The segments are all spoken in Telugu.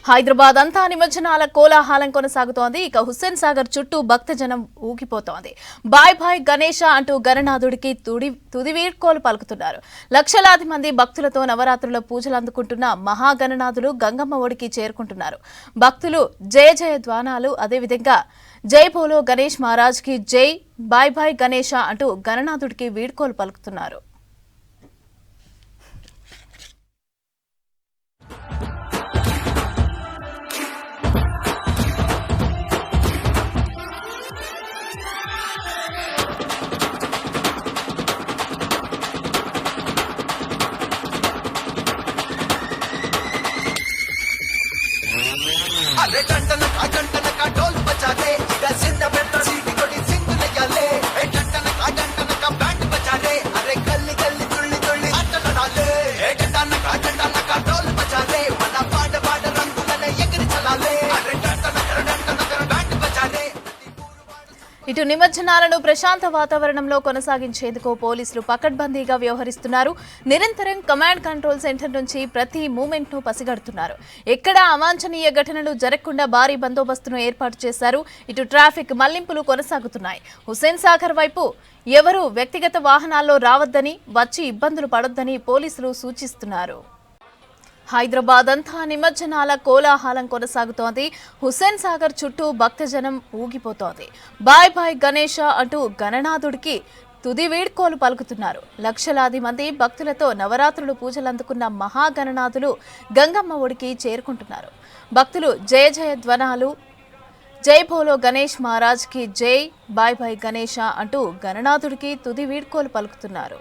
హైదరాబాద్ అంతా నిమజ్జనాల కోలాహలం కొనసాగుతోంది. ఇక హుస్సేన్ సాగర్ చుట్టూ భక్తజనం ఊగిపోతోంది. బాయ్ బాయ్ గణేష అంటూ గణనాథుడికి తుది వీడ్కోలు పలుకుతున్నారు. లక్షలాది మంది భక్తులతో నవరాత్రుల పూజలు అందుకుంటున్న మహాగణనాథులు గంగమ్మ ఒడికి చేరుకుంటున్నారు. భక్తులు జయ జయ ధ్వానాలు, అదేవిధంగా జై బోలో గణేష్ మహారాజ్ కి జై, బాయ్ బాయ్ గణేష అంటూ గణనాథుడికి వీడ్కోలు పలుకుతున్నారు. अरे टंटन का ढोल बजा ले, इधर सिंध में सीटी कोटी सिंध ले जाले। ए टंटन का बैंड बजा ले, अरे गली गली तुल्ली तुल्ली अट्टन डाले। ए टंटन का ढोल बजा ले, मना पाड पाड रंगुलने एगिरी चला ले। अरे टंटन का बैंड बजा ले। ఇటు నిమజ్జనాలను ప్రశాంత వాతావరణంలో కొనసాగించేందుకు పోలీసులు పకడ్బందీగా వ్యవహరిస్తున్నారు. నిరంతరం కమాండ్ కంట్రోల్ సెంటర్ నుంచి ప్రతి మూమెంట్ ను పసిగడుతున్నారు. ఎక్కడా అవాంఛనీయ ఘటనలు జరగకుండా భారీ బందోబస్తును ఏర్పాటు చేశారు. ఇటు ట్రాఫిక్ మళ్లింపులు కొనసాగుతున్నాయి. హుస్సేన్ సాగర్ వైపు ఎవరూ వ్యక్తిగత వాహనాల్లో రావద్దని, వచ్చి ఇబ్బందులు పడొద్దని పోలీసులు సూచిస్తున్నారు. హైదరాబాద్ అంతా నిమజ్జనాల కోలాహలం కొనసాగుతోంది. హుస్సేన్ సాగర్ చుట్టూ భక్తజనం ఊగిపోతోంది. బాయ్ బాయ్ గణేష అంటూ గణనాథుడికి తుది వీడ్కోలు పలుకుతున్నారు. లక్షలాది మంది భక్తులతో నవరాత్రులు పూజలు అందుకున్న మహాగణనాథులు గంగమ్మ ఒడికి చేరుకుంటున్నారు. భక్తులు జయ జయ ధ్వానాలు, జై బోలో గణేష్ మహారాజ్ కి జై, బాయ్ బాయ్ గణేష అంటూ గణనాథుడికి తుది వీడ్కోలు పలుకుతున్నారు.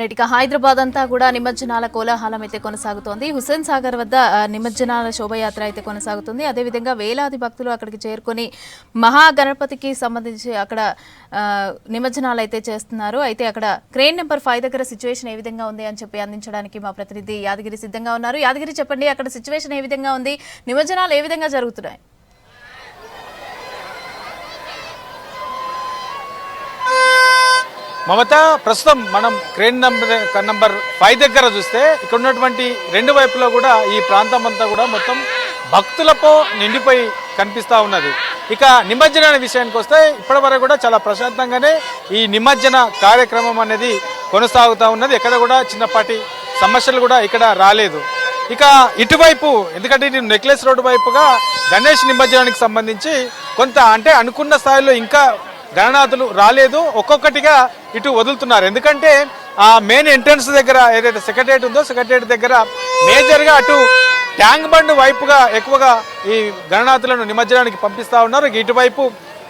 రైట్గా హైదరాబాద్ అంతా కూడా నిమజ్జనాల కోలాహలం అయితే కొనసాగుతోంది. హుస్సేన్ సాగర్ వద్ద నిమజ్జనాల శోభయాత్ర అయితే కొనసాగుతుంది. అదేవిధంగా వేలాది భక్తులు అక్కడికి చేరుకొని మహాగణపతికి సంబంధించి అక్కడ నిమజ్జనాలు అయితే చేస్తున్నారు. అయితే అక్కడ క్రేన్ నెంబర్ 5 దగ్గర సిచ్యువేషన్ ఏ విధంగా ఉంది అని చెప్పి అందించడానికి మా ప్రతినిధి యాదగిరి సిద్ధంగా ఉన్నారు. యాదగిరి, చెప్పండి, అక్కడ సిచ్యువేషన్ ఏ విధంగా ఉంది, నిమజ్జనాలు ఏ విధంగా జరుగుతున్నాయి? మమత, ప్రస్తుతం మనం క్రేన్ నంబర్ 5 దగ్గర చూస్తే ఇక్కడ ఉన్నటువంటి రెండు వైపులో కూడా ఈ ప్రాంతం అంతా కూడా మొత్తం భక్తులతో నిండిపోయి కనిపిస్తూ ఉన్నది. ఇక నిమజ్జన విషయానికి వస్తే ఇప్పటి వరకు కూడా చాలా ప్రశాంతంగానే ఈ నిమజ్జన కార్యక్రమం అనేది కొనసాగుతూ ఉన్నది. ఎక్కడ కూడా చిన్నపాటి సమస్యలు కూడా ఇక్కడ రాలేదు. ఇక ఇటువైపు, ఎందుకంటే ఇటు నెక్లెస్ రోడ్డు వైపుగా గణేష్ నిమజ్జనానికి సంబంధించి కొంత అంటే అనుకున్న స్థాయిలో ఇంకా గణనాథులు రాలేదు. ఒక్కొక్కటిగా ఇటు వదులుతున్నారు. ఎందుకంటే ఆ మెయిన్ ఎంట్రన్స్ దగ్గర ఏదైతే సెక్రటరియట్ ఉందో, సెక్రటరియట్ దగ్గర మేజర్గా అటు ట్యాంక్ బండ్ వైపుగా ఎక్కువగా ఈ గణనాథులను నిమజ్జనానికి పంపిస్తూ ఉన్నారు. ఇటువైపు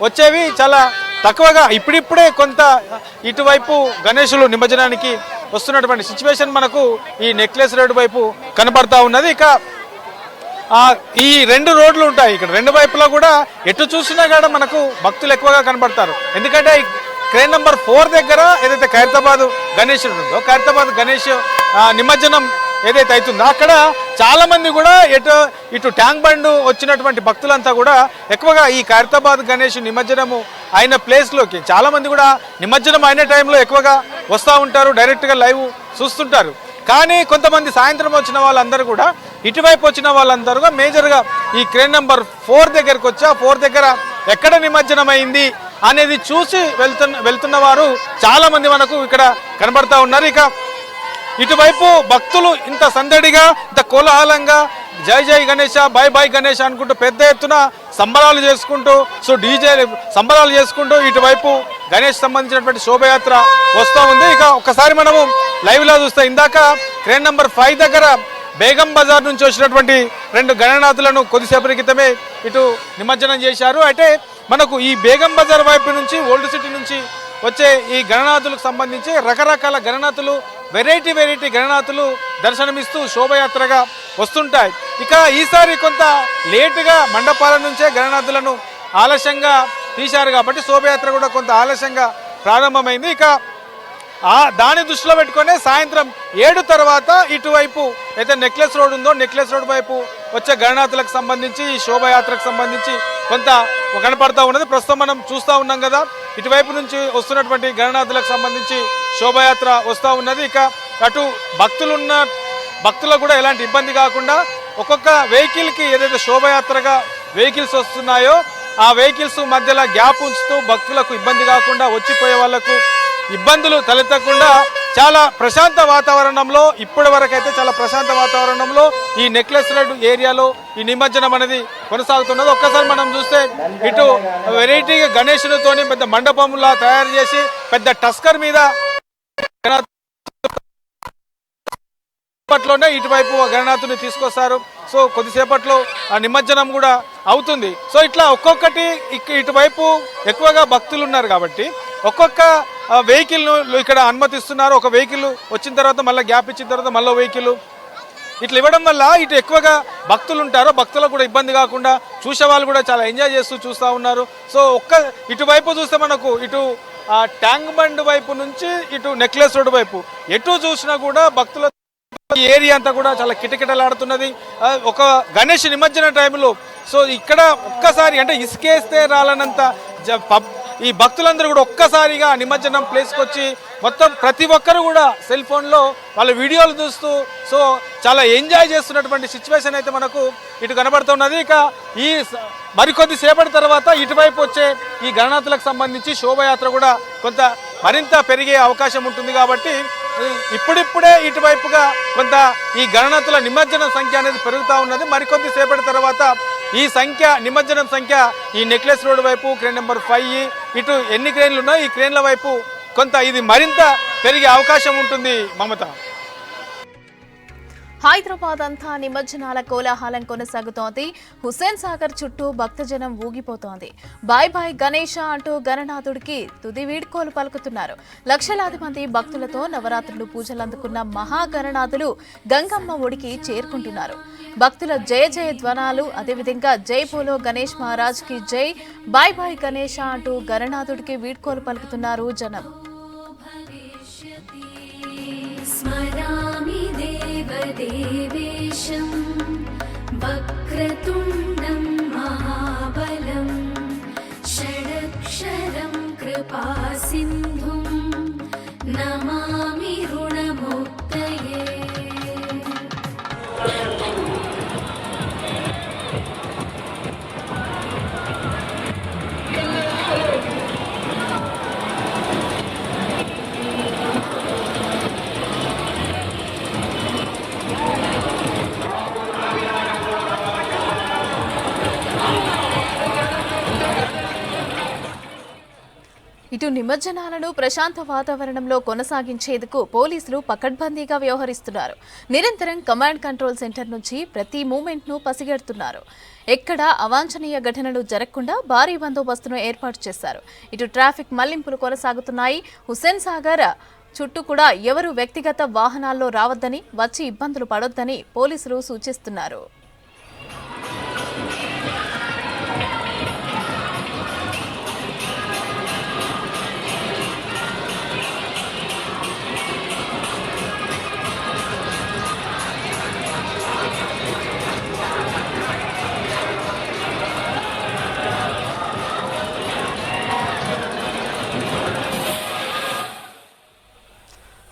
వచ్చేవి చాలా తక్కువగా, ఇప్పుడిప్పుడే కొంత ఇటువైపు గణేశులు నిమజ్జనానికి వస్తున్నటువంటి సిచ్యువేషన్ మనకు ఈ నెక్లెస్ రోడ్ వైపు కనబడతా ఉన్నది. ఇక ఈ రెండు రోడ్లు ఉంటాయి. ఇక్కడ రెండు వైపులా కూడా ఎటు చూసినా కూడా మనకు భక్తులు ఎక్కువగా కనబడతారు. ఎందుకంటే క్రేన్ నంబర్ 4 దగ్గర ఏదైతే ఖైరతాబాద్ గణేశుడు ఉందో, ఖైరతాబాద్ గణేష్ నిమజ్జనం ఏదైతే అవుతుందో అక్కడ చాలా మంది కూడా ఇటు ట్యాంక్ బండ్ వచ్చినటువంటి భక్తులంతా కూడా ఎక్కువగా ఈ ఖైరతాబాద్ గణేష్ నిమజ్జనము అయిన ప్లేస్లోకి చాలా మంది కూడా నిమజ్జనం అయిన టైంలో ఎక్కువగా వస్తూ ఉంటారు, డైరెక్ట్గా లైవ్ చూస్తుంటారు. కానీ కొంతమంది సాయంత్రం వచ్చిన వాళ్ళందరూ కూడా ఇటువైపు వచ్చిన వాళ్ళందరూ మేజర్గా ఈ క్రేన్ నెంబర్ 4 దగ్గరకు వచ్చి ఆ 4 దగ్గర ఎక్కడ నిమజ్జనం అయింది అనేది చూసి వెళ్తున్న వారు చాలా మంది మనకు ఇక్కడ కనబడతా ఉన్నారు. ఇక ఇటువైపు భక్తులు ఇంత సందడిగా ఇంత కోలాహలంగా జై జై గణేష బాయ్ బాయ్ గణేష్ అనుకుంటూ పెద్ద ఎత్తున సంబరాలు చేసుకుంటూ డీజే సంబరాలు చేసుకుంటూ ఇటువైపు గణేష్ సంబంధించినటువంటి శోభయాత్ర వస్తూ ఉంది. ఇక ఒక్కసారి మనము లైవ్లో చూస్తే ఇందాక క్రేన్ నెంబర్ 5 దగ్గర బేగం బజార్ నుంచి వచ్చినటువంటి 2 గణనాథులను కొద్దిసేపటి క్రితమే ఇటు నిమజ్జనం చేశారు. అయితే మనకు ఈ బేగం బజార్ వైపు నుంచి ఓల్డ్ సిటీ నుంచి వచ్చే ఈ గణనాథులకు సంబంధించి రకరకాల గణనాథులు వెరైటీ గణనాథులు దర్శనమిస్తూ శోభయాత్రగా వస్తుంటాయి. ఇక ఈసారి కొంత లేటుగా మండపాల నుంచే గణనాథులను ఆలస్యంగా తీశారు కాబట్టి శోభయాత్ర కూడా కొంత ఆలస్యంగా ప్రారంభమైంది. ఇక దాన్ని దృష్టిలో పెట్టుకునే సాయంత్రం 7 తర్వాత ఇటువైపు అయితే నెక్లెస్ రోడ్ ఉందో నెక్లెస్ రోడ్ వైపు వచ్చే గణనాథులకు సంబంధించి ఈ శోభయాత్రకు సంబంధించి కొంత కనపడతా ఉన్నది. ప్రస్తుతం మనం చూస్తూ ఉన్నాం కదా, ఇటువైపు నుంచి వస్తున్నటువంటి గణనాథులకు సంబంధించి శోభయాత్ర వస్తూ ఉన్నది. ఇక అటు భక్తులకు కూడా ఎలాంటి ఇబ్బంది కాకుండా ఒక్కొక్క వెహికల్కి ఏదైతే శోభయాత్రగా వెహికల్స్ వస్తున్నాయో ఆ వెహికల్స్ మధ్యలో గ్యాప్ ఉంచుతూ భక్తులకు ఇబ్బంది కాకుండా వచ్చిపోయే వాళ్లకు ఇబ్బందులు తలెత్తకుండా చాలా ప్రశాంత వాతావరణంలో ఇప్పటి వరకు అయితే చాలా ప్రశాంత వాతావరణంలో ఈ నెక్లెస్ రోడ్ ఏరియాలో ఈ నిమజ్జనం అనేది కొనసాగుతున్నది. ఒక్కసారి మనం చూస్తే ఇటు వెరైటీగా గణేశునితోని పెద్ద మండపంలా తయారు చేసి పెద్ద టస్కర్ మీద లోనే ఇటువైపు గణనాథుని తీసుకొస్తారు. సో కొద్దిసేపట్లో ఆ నిమజ్జనం కూడా అవుతుంది. సో ఇట్లా ఒక్కొక్కటి ఇటువైపు ఎక్కువగా భక్తులు ఉన్నారు కాబట్టి ఒక్కొక్క వెహికల్ను ఇక్కడ అనుమతిస్తున్నారు. ఒక వెహికల్ వచ్చిన తర్వాత మళ్ళీ గ్యాప్ ఇచ్చిన తర్వాత మళ్ళీ వెహికల్ ఇట్లా ఇవ్వడం వల్ల ఇటు ఎక్కువగా భక్తులు ఉంటారు. భక్తులకు కూడా ఇబ్బంది కాకుండా చూసే వాళ్ళు కూడా చాలా ఎంజాయ్ చేస్తూ చూస్తూ ఉన్నారు. సో ఇటువైపు చూస్తే మనకు ఇటు ట్యాంక్ బండ్ వైపు నుంచి ఇటు నెక్లెస్ రోడ్ వైపు ఎటు చూసినా కూడా భక్తుల ఈ ఏరియా అంతా కూడా చాలా కిటకిటలాడుతున్నది. ఒక గణేష్ నిమజ్జన టైంలో సో ఇక్కడ ఒక్కసారి అంటే ఇసుకేస్తే రాలనంత ఈ భక్తులందరూ కూడా ఒక్కసారిగా నిమజ్జనం ప్లేస్కి వచ్చి మొత్తం ప్రతి ఒక్కరు కూడా సెల్ ఫోన్లో వాళ్ళ వీడియోలు చూస్తూ సో చాలా ఎంజాయ్ చేస్తున్నటువంటి సిచ్యువేషన్ అయితే మనకు ఇటు కనబడుతున్నది. ఇక ఈ మరికొద్ది సేపటి తర్వాత ఇటువైపు వచ్చే ఈ గణనాథులకు సంబంధించి శోభయాత్ర కూడా కొంత మరింత పెరిగే అవకాశం ఉంటుంది కాబట్టి ఇప్పుడిప్పుడే ఇటువైపుగా కొంత ఈ గణనాథుల నిమజ్జనం సంఖ్య అనేది పెరుగుతూ ఉన్నది. మరికొద్ది సేపటి తర్వాత ఈ నిమజ్జనం సంఖ్య ఈ నెక్లెస్ రోడ్ వైపు క్రేన్ నెంబర్ 5 ఇటు ఎన్ని క్రేన్లు ఉన్నాయో ఈ క్రేన్ల వైపు కొంత ఇది మరింత పెరిగే అవకాశం ఉంటుంది. మమత, హైదరాబాద్ అంతా నిమజ్జనాల కోలాహలం కొనసాగుతోంది. హుస్సేన్ సాగర్ చుట్టూ భక్తజనం ఊగిపోతోంది. బాయ్ బాయ్ గణేష అంటూ గణనాథుడికి తుది వీడ్కోలు పలుకుతున్నారు. లక్షలాది మంది భక్తులతో నవరాత్రులు పూజలు అందుకున్న మహాగణనాథులు గంగమ్మ ఒడికి చేరుకుంటున్నారు. భక్తుల జయ జయ ధ్వనాలు, అదేవిధంగా జై బోలో గణేష్ మహారాజ్ కి జై, బాయ్ బాయ్ గణేష అంటూ గణనాథుడికి వీడ్కోలు పలుకుతున్నారు జనం. స్మరామి దేవదేవేశం వక్రతుండం మహాబలం షడక్షరం కృపాసింధుం నమామి రుణముక్తయే. ఇటు నిమజ్జనాలను ప్రశాంత వాతావరణంలో కొనసాగించేందుకు పోలీసులు పకడ్బందీగా వ్యవహరిస్తున్నారు. నిరంతరం కమాండ్ కంట్రోల్ సెంటర్ నుంచి ప్రతి మూమెంట్ను పసిగడుతున్నారు. ఎక్కడ అవాంఛనీయ ఘటనలు జరగకుండా భారీ బందోబస్తును ఏర్పాటు చేశారు. ఇటు ట్రాఫిక్ మళ్లింపులు కొనసాగుతున్నాయి. హుస్సేన్ సాగర్ చుట్టూ కూడా ఎవరు వ్యక్తిగత వాహనాల్లో రావద్దని, వచ్చి ఇబ్బందులు పడొద్దని పోలీసులు సూచిస్తున్నారు.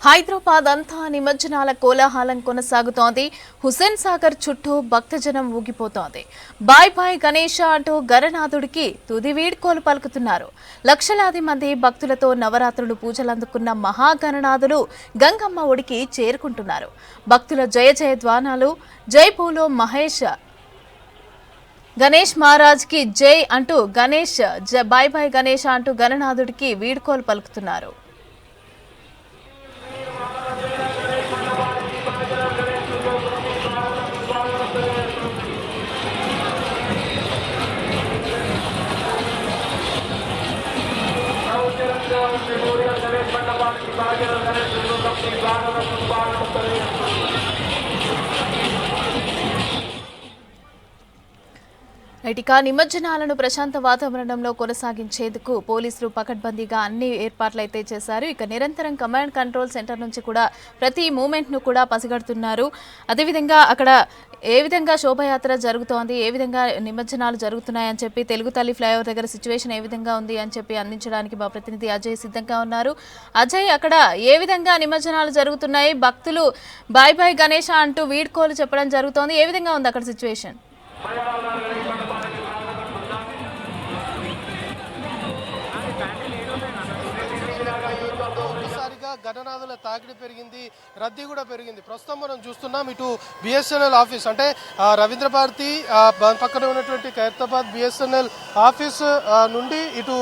హైదరాబాద్ అంతా నిమజ్జనాల కోలాహలం కొనసాగుతోంది. హుస్సేన్ సాగర్ చుట్టూ భక్తజనం ఊగిపోతోంది. బాయ్ బాయ్ గణేష అంటూ గణనాథుడికి తుది వీడ్కోలు పలుకుతున్నారు. లక్షలాది మంది భక్తులతో నవరాత్రులు పూజలందుకున్న మహాగణనాథులు గంగమ్మ ఒడికి చేరుకుంటున్నారు. భక్తుల జయ జయ ధ్వానాలు, జై బోలో గణేష్ మహారాజ్ కి జై అంటూ బాయ్ బాయ్ గణేష అంటూ గణనాథుడికి వీడ్కోలు పలుకుతున్నారు. ఇక నిమజ్జనాలను ప్రశాంత వాతావరణంలో కొనసాగించేందుకు పోలీసులు పకడ్బందీగా అన్ని ఏర్పాట్లయితే చేశారు. ఇక నిరంతరం కమాండ్ కంట్రోల్ సెంటర్ నుంచి కూడా ప్రతి మూమెంట్ ను కూడా పసిగడుతున్నారు. అదేవిధంగా అక్కడ ఏ విధంగా శోభయాత్ర జరుగుతోంది, ఏ విధంగా నిమజ్జనాలు జరుగుతున్నాయని చెప్పి తెలుగు తల్లి ఫ్లైఓవర్ దగ్గర సిచ్యువేషన్ ఏ విధంగా ఉంది అని చెప్పి అందించడానికి మా ప్రతినిధి అజయ్ సిద్ధంగా ఉన్నారు. అజయ్, అక్కడ ఏ విధంగా నిమజ్జనాలు జరుగుతున్నాయి, భక్తులు బాయ్ బాయ్ గణేష అంటూ వీడ్కోలు చెప్పడం జరుగుతోంది, ఏ విధంగా ఉంది అక్కడ సిచ్యువేషన్? గణనాథుల తాకిడి పెరిగింది, రద్దీ కూడా పెరిగింది. ప్రస్తుతం మనం చూస్తున్నాం ఇటు బిఎస్ఎన్ఎల్ ఆఫీస్ అంటే రవీంద్ర భారతి పక్కన ఉన్నటువంటి ఖైరతాబాద్ బిఎస్ఎన్ఎల్ ఆఫీస్ నుండి ఇటు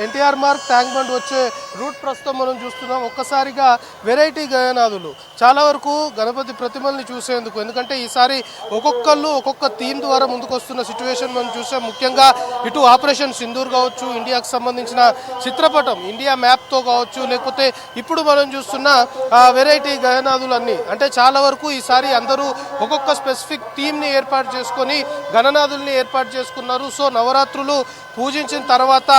ఎన్టీఆర్ మార్గ్ ట్యాంక్ బండ్ వచ్చే రూట్ ప్రస్తుతం మనం చూస్తున్నాం. ఒక్కసారిగా వెరైటీ గణనాథులు చాలా వరకు గణపతి ప్రతిమల్ని చూసేందుకు, ఎందుకంటే ఈసారి ఒక్కొక్కళ్ళు ఒక్కొక్క థీమ్ ద్వారా ముందుకు వస్తున్న సిచ్యువేషన్ మనం చూసాం. ముఖ్యంగా ఇటు ఆపరేషన్ సింధూర్ కావచ్చు, ఇండియాకు సంబంధించిన చిత్రపటం ఇండియా మ్యాప్తో కావచ్చు, లేకపోతే ఇప్పుడు మనం చూస్తున్న వెరైటీ గణనాథులన్నీ అంటే చాలా వరకు ఈసారి అందరూ ఒక్కొక్క స్పెసిఫిక్ టీమ్ని ఏర్పాటు చేసుకొని గణనాథుల్ని ఏర్పాటు చేసుకున్నారు. సో నవరాత్రులు పూజించిన తర్వాత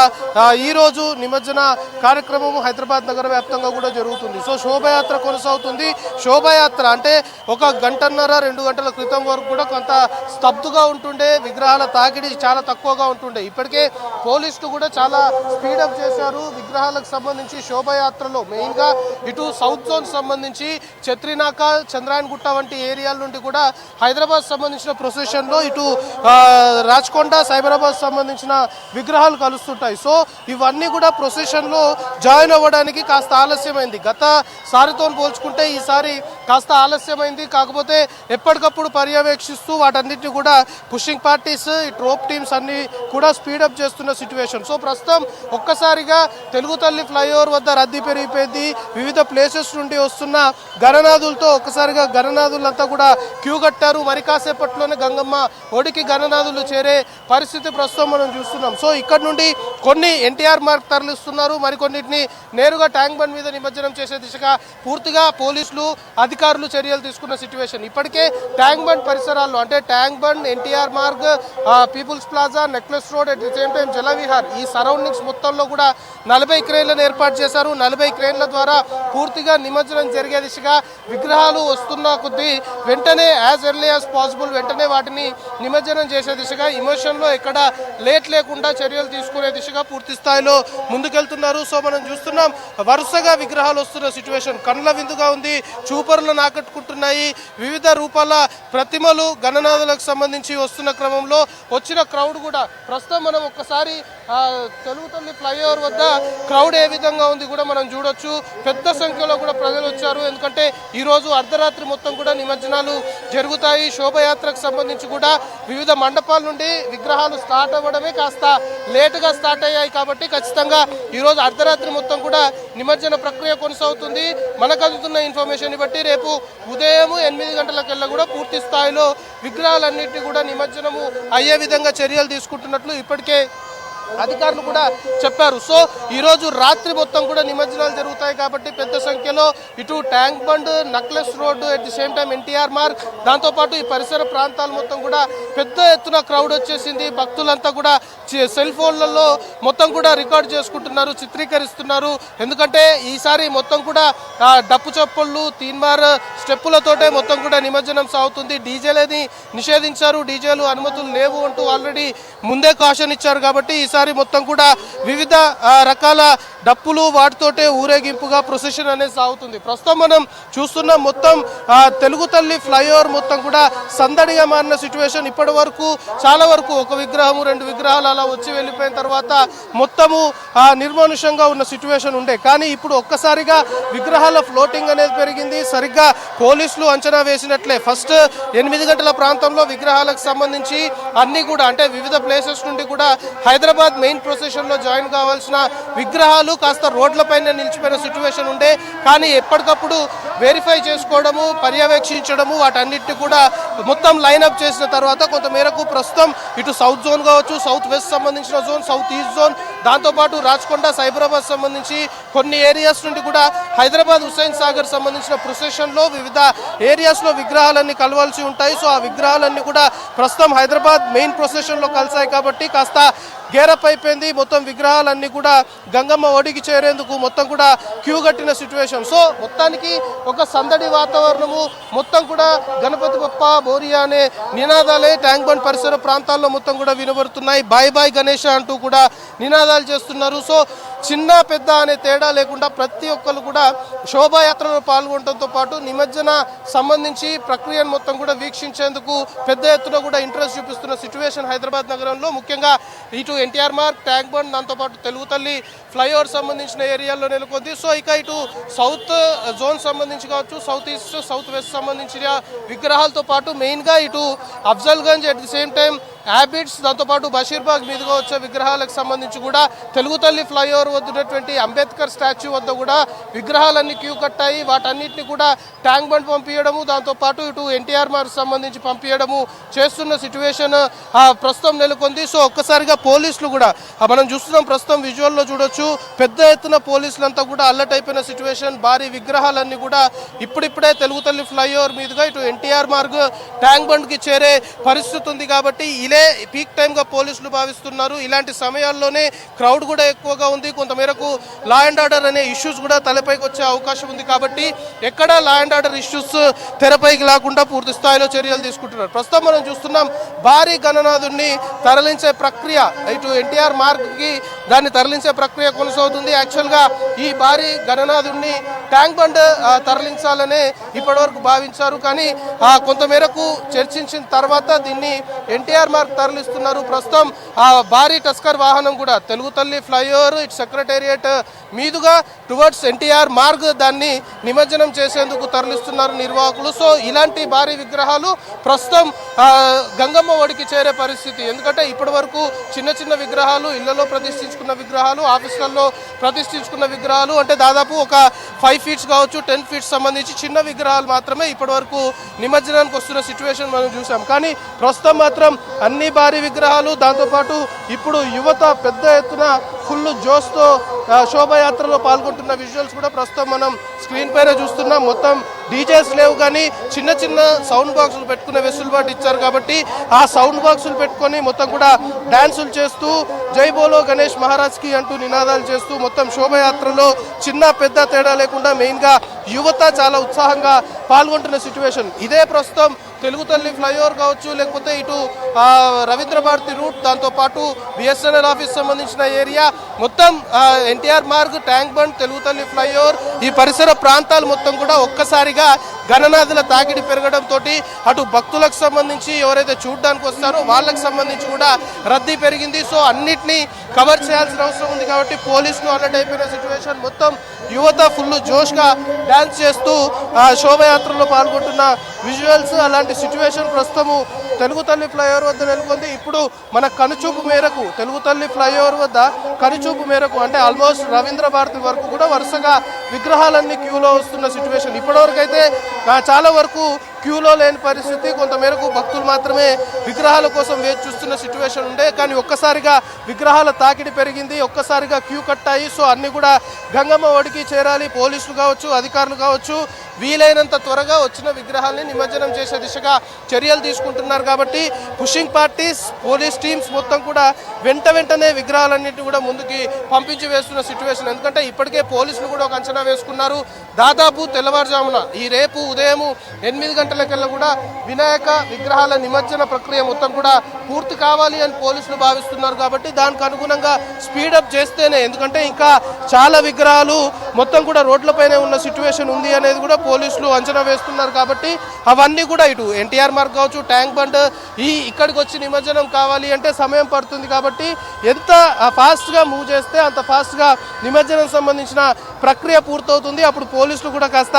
ఈరోజు నిమజ్జన కార్యక్రమం హైదరాబాద్ నగర వ్యాప్తంగా కూడా జరుగుతుంది. సో శోభయాత్ర కొనసాగుతుంది. శోభయాత్ర అంటే 1 గంటన్నర 2 గంటల క్రితం వరకు కూడా కొంత స్తబ్దుగా ఉంటుండే, విగ్రహాల తాకిడి చాలా తక్కువగా ఉంటుండే. ఇప్పటికే పోలీసులు కూడా చాలా స్పీడప్ చేశారు. విగ్రహాలకు సంబంధించి శోభయాత్రలో మెయిన్గా ఇటు సౌత్ జోన్ సంబంధించి చత్రినాక, చంద్రాయన్ గుట్ట వంటి ఏరియాల నుండి కూడా హైదరాబాద్ సంబంధించిన ప్రొసెషన్లో ఇటు రాచకొండ, సైబరాబాద్ సంబంధించిన విగ్రహాలు కలుస్తుంటాయి. సో ఇవన్నీ కూడా ప్రొసెషన్లో జాయిన్ అవ్వడానికి కాస్త ఆలస్యమైంది. గత సారితో పోల్చుకుంటే ఈసారి కాస్త ఆలస్యమైంది. కాకపోతే ఎప్పటికప్పుడు పర్యవేక్షిస్తూ వాటన్నిటిని కూడా పుషింగ్ పార్టీస్, ఈ ట్రోప్ టీమ్స్ అన్ని కూడా స్పీడప్ చేస్తున్న సిచ్యువేషన్. సో ప్రస్తుతం ఒక్కసారిగా తెలుగు తల్లి ఫ్లైఓవర్ వద్ద రద్దీ పెరిగిపోయింది. వివిధ ప్లేసెస్ నుండి వస్తున్న గణనాథులతో ఒక్కసారిగా గణనాథులంతా కూడా క్యూ కట్టారు. మరి కాసేపట్లోనే గంగమ్మ ఒడికి గణనాథులు చేరే పరిస్థితి ప్రస్తుతం మనం చూస్తున్నాం. సో ఇక్కడ నుండి కొన్ని ఎన్టీఆర్ మార్గ్ తరలిస్తున్నారు, మరికొన్నిటిని నేరుగా ట్యాంక్ బండ్ మీద నిమజ్జనం చేసే దిశగా పూర్తిగా పోలీసులు అధికారులు చర్యలు తీసుకున్న సిచ్యువేషన్. ఇప్పటికే ట్యాంక్ బండ్ పరిసరాల్లో అంటే Tank bund, NTR Marg, People's Plaza, Necklace Road, at the same time Jalavihar ఈ సరౌండింగ్స్ మొత్తంలో కూడా 40 క్రేన్లను ఏర్పాటు చేశారు. 40 క్రేన్ల ద్వారా పూర్తిగా నిమజ్జనం జరిగే దిశగా విగ్రహాలు వస్తున్న కొద్దీ వెంటనే యాజ్ ఎర్లీ యాజ్ పాసిబుల్ వెంటనే వాటిని నిమజ్జనం చేసే దిశగా ఇమోషన్లో ఎక్కడ లేట్ లేకుండా చర్యలు తీసుకునే దిశగా పూర్తి స్థాయిలో ముందుకెళ్తున్నారు. సో మనం చూస్తున్నాం వరుసగా విగ్రహాలు వస్తున్న సిచ్యువేషన్ కళ్ళ విందుగా ఉంది. చూపరులను ఆకట్టుకుంటున్నాయి. వివిధ రూపాల ప్రతిమలు గణనాథులకు సంబంధించి వస్తున్న క్రమంలో వచ్చిన క్రౌడ్ కూడా ప్రస్తుతం మనం ఒక్కసారి తెలుగు తల్లి ఫ్లైఓవర్ వద్ద క్రౌడ్ ఏ విధంగా ఉంది కూడా మనం చూడొచ్చు. పెద్ద సంఖ్యలో కూడా ప్రజలు వచ్చారు. ఎందుకంటే ఈరోజు అర్ధరాత్రి మొత్తం కూడా నిమజ్జనాలు జరుగుతాయి. శోభయాత్రకు సంబంధించి కూడా వివిధ మండపాల నుండి విగ్రహాలు స్టార్ట్ అవ్వడమే కాస్త లేటుగా స్టార్ట్ అయ్యాయి. కాబట్టి ఖచ్చితంగా ఈరోజు అర్ధరాత్రి మొత్తం కూడా నిమజ్జన ప్రక్రియ కొనసాగుతుంది. మనకు అందుతున్న ఇన్ఫర్మేషన్ బట్టి రేపు ఉదయం 8 గంటలకెల్లా కూడా పూర్తి స్థాయిలో విగ్రహాలన్నింటినీ కూడా నిమజ్జనము అయ్యే విధంగా చర్యలు తీసుకుంటున్నట్లు ఇప్పటికే అధికారులు కూడా చెప్పారు. సో ఈరోజు రాత్రి మొత్తం కూడా నిమజ్జనాలు జరుగుతాయి కాబట్టి పెద్ద సంఖ్యలో ఇటు tank bund, necklace road, at the same time NTR Marg, దాంతోపాటు ఈ పరిసర ప్రాంతాలు మొత్తం కూడా పెద్ద ఎత్తున క్రౌడ్ వచ్చేసింది. భక్తులంతా కూడా సెల్ ఫోన్లలో మొత్తం కూడా రికార్డ్ చేసుకుంటున్నారు, చిత్రీకరిస్తున్నారు. ఎందుకంటే ఈసారి మొత్తం కూడా డప్పు చప్పుళ్ళు, తీన్మార్ స్టెప్పులతోటే మొత్తం కూడా నిమజ్జనం సాగుతుంది. డీజేలని నిషేధించారు, డీజేలు అనుమతులు లేవు అంటూ ఆల్రెడీ ముందే కాషన్ ఇచ్చారు. కాబట్టి ఈసారి ఒక్కసారి మొత్తం కూడా వివిధ రకాల డప్పులు వాటితోటే ఊరేగింపుగా ప్రొసెషన్ అనేది సాగుతుంది. ప్రస్తుతం మనం చూస్తున్న మొత్తం తెలుగు తల్లి ఫ్లైఓవర్ మొత్తం కూడా సందడిగా మారిన సిచ్యువేషన్. ఇప్పటి వరకు చాలా వరకు ఒక విగ్రహము 2 విగ్రహాలు అలా వచ్చి వెళ్ళిపోయిన తర్వాత మొత్తము నిర్మానుషంగా ఉన్న సిచ్యువేషన్ ఉండే, కానీ ఇప్పుడు ఒక్కసారిగా విగ్రహాల ఫ్లోటింగ్ అనేది పెరిగింది. సరిగ్గా పోలీసులు అంచనా వేసినట్లే ఫస్ట్ 8 గంటల ప్రాంతంలో విగ్రహాలకు సంబంధించి అన్ని కూడా అంటే వివిధ ప్లేసెస్ నుండి కూడా హైదరాబాద్ మెయిన్ ప్రొసెషన్ లో జాయిన్ కావాల్సిన విగ్రహాలు కాస్త రోడ్లపైన నిలిచిపోయిన సిచ్యువేషన్ ఉండే, కానీ ఎప్పటికప్పుడు వెరిఫై చేసుకోవడము పర్యవేక్షించడము వాటన్నిటిని కూడా మొత్తం లైన్అప్ చేసిన తర్వాత కొంతమేరకు ప్రస్తుతం ఇటు సౌత్ జోన్ కావచ్చు, సౌత్ వెస్ట్ సంబంధించిన జోన్, సౌత్ ఈస్ట్ జోన్, దాంతోపాటు రాచకొండ సైబరాబాద్ సంబంధించి కొన్ని ఏరియాస్ నుండి కూడా హైదరాబాద్ హుస్సేన్ సాగర్ సంబంధించిన ప్రొసెషన్లో వివిధ ఏరియాస్లో విగ్రహాలన్నీ కలవాల్సి ఉంటాయి. సో ఆ విగ్రహాలన్నీ కూడా ప్రస్తుతం హైదరాబాద్ మెయిన్ ప్రొసెషన్లో కలిసాయి కాబట్టి కాస్త గేరప్ అయిపోయింది. మొత్తం విగ్రహాలన్నీ కూడా గంగమ్మ ఒడికి చేరేందుకు మొత్తం కూడా క్యూ కట్టిన సిచ్యువేషన్. సో మొత్తానికి ఒక సందడి వాతావరణము, మొత్తం కూడా గణపతి బప్ప బోరియా అనే నినాదాలే ట్యాంక్ బండ్ పరిసర ప్రాంతాల్లో మొత్తం కూడా వినబడుతున్నాయి. బాయ్ బాయ్ గణేష అంటూ కూడా నినాదాలు చేస్తున్నారు. సో చిన్న పెద్ద అనే తేడా లేకుండా ప్రతి ఒక్కరు కూడా శోభాయాత్రలో పాల్గొనడంతో పాటు నిమజ్జన సంబంధించి ప్రక్రియను మొత్తం కూడా వీక్షించేందుకు పెద్ద ఎత్తున కూడా ఇంట్రెస్ట్ చూపిస్తున్న సిచ్యువేషన్ హైదరాబాద్ నగరంలో. ముఖ్యంగా ఇటు ఎన్టీఆర్ మార్గ్, ట్యాంక్ బండ్, దాంతోపాటు తెలుగు తల్లి ఫ్లైఓవర్ సంబంధించిన ఏరియాల్లో నెలకొంది. సో ఇక ఇటు సౌత్ జోన్ సంబంధించి కావచ్చు, సౌత్ ఈస్ట్, సౌత్ వెస్ట్ సంబంధించిన విగ్రహాలతో పాటు మెయిన్గా ఇటు Afzalgunj, at the same time habits, దాంతోపాటు బషీర్బాగ్ మీదుగా వచ్చే విగ్రహాలకు సంబంధించి కూడా తెలుగు తల్లి ఫ్లైఓవర్ వద్ద ఉన్నటువంటి అంబేద్కర్ స్టాచ్యూ వద్ద కూడా విగ్రహాలన్నీ క్యూ కట్టాయి. వాటన్నిటిని కూడా ట్యాంక్ బండ్ పంపించడము, దాంతోపాటు ఇటు ఎన్టీఆర్ మార్గ్ సంబంధించి పంపించడము చేస్తున్న సిచ్యువేషన్ ప్రస్తుతం నెలకొంది. సో ఒక్కసారిగా పోలీసులు కూడా మనం చూస్తున్నాం, ప్రస్తుతం విజువల్లో చూడొచ్చు, పెద్ద ఎత్తున పోలీసులంతా కూడా అలర్ట్ అయిపోయిన సిచ్యువేషన్. భారీ విగ్రహాలన్నీ కూడా ఇప్పుడిప్పుడే తెలుగు తల్లి ఫ్లైఓవర్ మీదుగా ఇటు ఎన్టీఆర్ మార్గ్, ట్యాంక్ బండ్కి చేరే పరిస్థితి ఉంది. కాబట్టి ఇదే పీక్ టైంగా పోలీసులు భావిస్తున్నారు. ఇలాంటి సమయాల్లోనే క్రౌడ్ కూడా ఎక్కువగా ఉంది. కొంతమేరకు లా అండ్ ఆర్డర్ అనే ఇష్యూస్ కూడా తలపైకి వచ్చే అవకాశం ఉంది. కాబట్టి ఎక్కడ లా అండ్ ఆర్డర్ ఇష్యూస్ తెరపైకి లేకుండా పూర్తి స్థాయిలో చర్యలు తీసుకుంటున్నారు. ప్రస్తుతం మనం చూస్తున్నాం భారీ గణనాథుడిని తరలించే ప్రక్రియ ఇటు ఎన్టీఆర్ మార్గ్కి దాన్ని తరలించే ప్రక్రియ కొనసాగుతుంది. యాక్చువల్గా ఈ భారీ గణనాథుడిని ట్యాంక్ బండ్ తరలించాలనే ఇప్పటివరకు భావించారు, కానీ కొంతమేరకు చర్చించిన తర్వాత దీన్ని ఎన్టీఆర్ మార్గ్ తరలిస్తున్నారు. ప్రస్తుతం భారీ టస్కర్ వాహనం కూడా తెలుగు తల్లి ఫ్లైఓవర్ ఇటు సెక్రటేరియట్ మీదుగా టువర్డ్స్ ఎన్టీఆర్ మార్గ్ దాన్ని నిమజ్జనం చేసేందుకు తరలిస్తున్నారు నిర్వాహకులు. సో ఇలాంటి భారీ విగ్రహాలు ప్రస్తుతం గంగమ్మ ఒడికి చేరే పరిస్థితి. ఎందుకంటే ఇప్పటి వరకు చిన్న చిన్న విగ్రహాలు, ఇళ్లలో ప్రతిష్ఠించుకున్న విగ్రహాలు, ఆఫీసులలో ప్రతిష్ఠించుకున్న విగ్రహాలు, అంటే దాదాపు ఒక 5 ఫీట్స్ కావచ్చు, 10 ఫీట్స్ సంబంధించి చిన్న విగ్రహాలు మాత్రమే ఇప్పటి వరకు నిమజ్జనానికి వస్తున్న సిచ్యువేషన్ మనం చూసాం. కానీ ప్రస్తుతం మాత్రం అన్ని భారీ విగ్రహాలు, దాంతోపాటు ఇప్పుడు యువత పెద్ద ఎత్తున ఫుల్ జోష్తో శోభాయాత్రలో పాల్గొంటున్న విజువల్స్ కూడా ప్రస్తుతం మనం స్క్రీన్ పైన చూస్తున్నాం. మొత్తం డీజేస్ లేవు, కానీ చిన్న చిన్న సౌండ్ బాక్సులు పెట్టుకునే వెసులుబాటు ఇచ్చారు. కాబట్టి ఆ సౌండ్ బాక్సులు పెట్టుకొని మొత్తం కూడా డ్యాన్సులు చేస్తూ జై బోలో గణేష్ మహారాజ్కి అంటూ నినాదాలు చేస్తూ మొత్తం శోభాయాత్రలో చిన్న పెద్ద తేడా లేకుండా మెయిన్గా యువత చాలా ఉత్సాహంగా పాల్గొంటున్న సిచ్యువేషన్. ఇదే ప్రస్తుతం తెలుగు తల్లి ఫ్లైఓవర్ కావచ్చు, లేకపోతే ఇటు రవీంద్ర భారతి రూట్, దాంతోపాటు బిఎస్ఎన్ఎల్ ఆఫీస్ సంబంధించిన ఏరియా, మొత్తం ఎన్టీఆర్ మార్గ్, ట్యాంక్ బండ్, తెలుగు తల్లి ఫ్లైఓవర్ ఈ పరిసర ప్రాంతాలు మొత్తం కూడా ఒక్కసారిగా గణనాథుల తాకిడి పెరగడంతో అటు భక్తులకు సంబంధించి ఎవరైతే చూడడానికి వస్తారో వాళ్ళకి సంబంధించి కూడా రద్దీ పెరిగింది. సో అన్నిటినీ కవర్ చేయాల్సిన అవసరం ఉంది. కాబట్టి పోలీసులు అలర్ట్ అయిపోయిన సిచ్యువేషన్. మొత్తం యువత ఫుల్ జోష్గా డ్యాన్స్ చేస్తూ శోభయాత్రలో పాల్గొంటున్న విజువల్స్. అలాంటి సిచ్యువేషన్ ప్రస్తుతము తెలుగు తల్లి ఫ్లైఓవర్ వద్ద నెలకొంది. ఇప్పుడు మన కనుచూపు మేరకు తెలుగు తల్లి ఫ్లైఓవర్ వద్ద కనుచూపు మేరకు అంటే ఆల్మోస్ట్ రవీంద్ర భారతి వరకు కూడా వరుసగా విగ్రహాలన్నీ క్యూలో వస్తున్న సిచ్యువేషన్. ఇప్పటివరకు అయితే చాలా వరకు క్యూలో లేని పరిస్థితి, కొంతమేరకు భక్తులు మాత్రమే విగ్రహాల కోసం వేచి చూస్తున్న సిచ్యువేషన్ ఉండే. కానీ ఒక్కసారిగా విగ్రహాల తాకిడి పెరిగింది, ఒక్కసారిగా క్యూ కట్టాయి. సో అన్నీ కూడా గంగమ్మ ఒడికి చేరాలి. పోలీసులు కావచ్చు, అధికారులు కావచ్చు, వీలైనంత త్వరగా వచ్చిన విగ్రహాలని నిమజ్జనం చేసే దిశగా చర్యలు తీసుకుంటున్నారు. కాబట్టి పుషింగ్ పార్టీస్, పోలీస్ టీమ్స్ మొత్తం కూడా వెంటనే విగ్రహాలన్నింటినీ కూడా ముందుకి పంపించి వేస్తున్న సిచ్యువేషన్. ఎందుకంటే ఇప్పటికే పోలీసులు కూడా ఒక అంచనా వేసుకున్నారు. దాదాపు తెల్లవారుజామున ఈ రేపు ఉదయం 8 గంటల గంటలకల్లా కూడా వినాయక విగ్రహాల నిమజ్జన ప్రక్రియ మొత్తం కూడా పూర్తి కావాలి అని పోలీసులు భావిస్తున్నారు. కాబట్టి దానికి అనుగుణంగా స్పీడప్ చేస్తేనే, ఎందుకంటే ఇంకా చాలా విగ్రహాలు మొత్తం కూడా రోడ్లపైనే ఉన్న సిచ్యువేషన్ ఉంది అనేది కూడా పోలీసులు అంచనా వేస్తున్నారు. కాబట్టి అవన్నీ కూడా ఇటు ఎన్టీఆర్ మార్గ్ కావచ్చు, ట్యాంక్ బండ్ ఇక్కడికి వచ్చి నిమజ్జనం కావాలి అంటే సమయం పడుతుంది. కాబట్టి ఎంత ఫాస్ట్గా మూవ్ చేస్తే అంత ఫాస్ట్గా నిమజ్జనం సంబంధించిన ప్రక్రియ పూర్తవుతుంది. అప్పుడు పోలీసులు కూడా కాస్త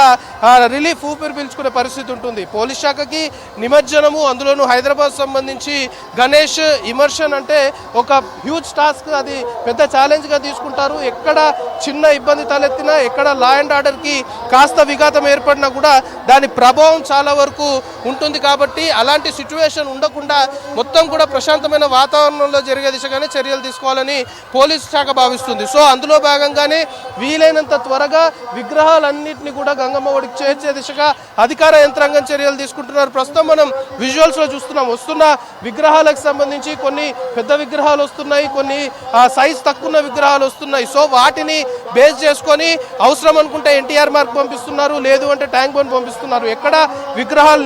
రిలీఫ్ ఊపిరి పీల్చుకునే పరిస్థితి ఉంటుంది. పోలీస్ శాఖకి నిమజ్జనము, అందులోనూ హైదరాబాద్ సంబంధించి గణేష్ ఇమర్షన్ అంటే ఒక హ్యూజ్ టాస్క్, అది పెద్ద ఛాలెంజ్గా తీసుకుంటారు. ఎక్కడ చిన్న ఇబ్బంది తలెత్తినా, ఎక్కడ లా అండ్ ఆర్డర్కి కాస్త విఘాతం ఏర్పడినా కూడా దాని ప్రభావం చాలా వరకు ఉంటుంది. కాబట్టి అలాంటి సిచ్యువేషన్ ఉండకుండా మొత్తం కూడా ప్రశాంతమైన వాతావరణంలో జరిగే దిశగానే చర్యలు తీసుకోవాలని పోలీసు శాఖ భావిస్తుంది. సో అందులో భాగంగానే వీలైనంత త్వరగా విగ్రహాలన్నింటినీ కూడా గంగమ్మ ఒడికి చేర్చే దిశగా అధికార యంత్రాంగం చర్యలు తీసుకుంటున్నారు. ప్రస్తుతం మనం విజువల్స్లో చూస్తున్నాం. వస్తున్న విగ్రహాలకు సంబంధించి కొన్ని పెద్ద విగ్రహాలు వస్తున్నాయి, కొన్ని సైజ్ తక్కువ విగ్రహాలు వస్తున్నాయి. సో వాటిని బేస్ చేసుకొని అవసరం అనుకుంటే ఎన్టీఆర్ మార్గ్ పంపిస్తున్నారు, లేదు అంటే ట్యాంక్ బండ్ పంపిస్తున్నారు. ఎక్కడ విగ్రహాలు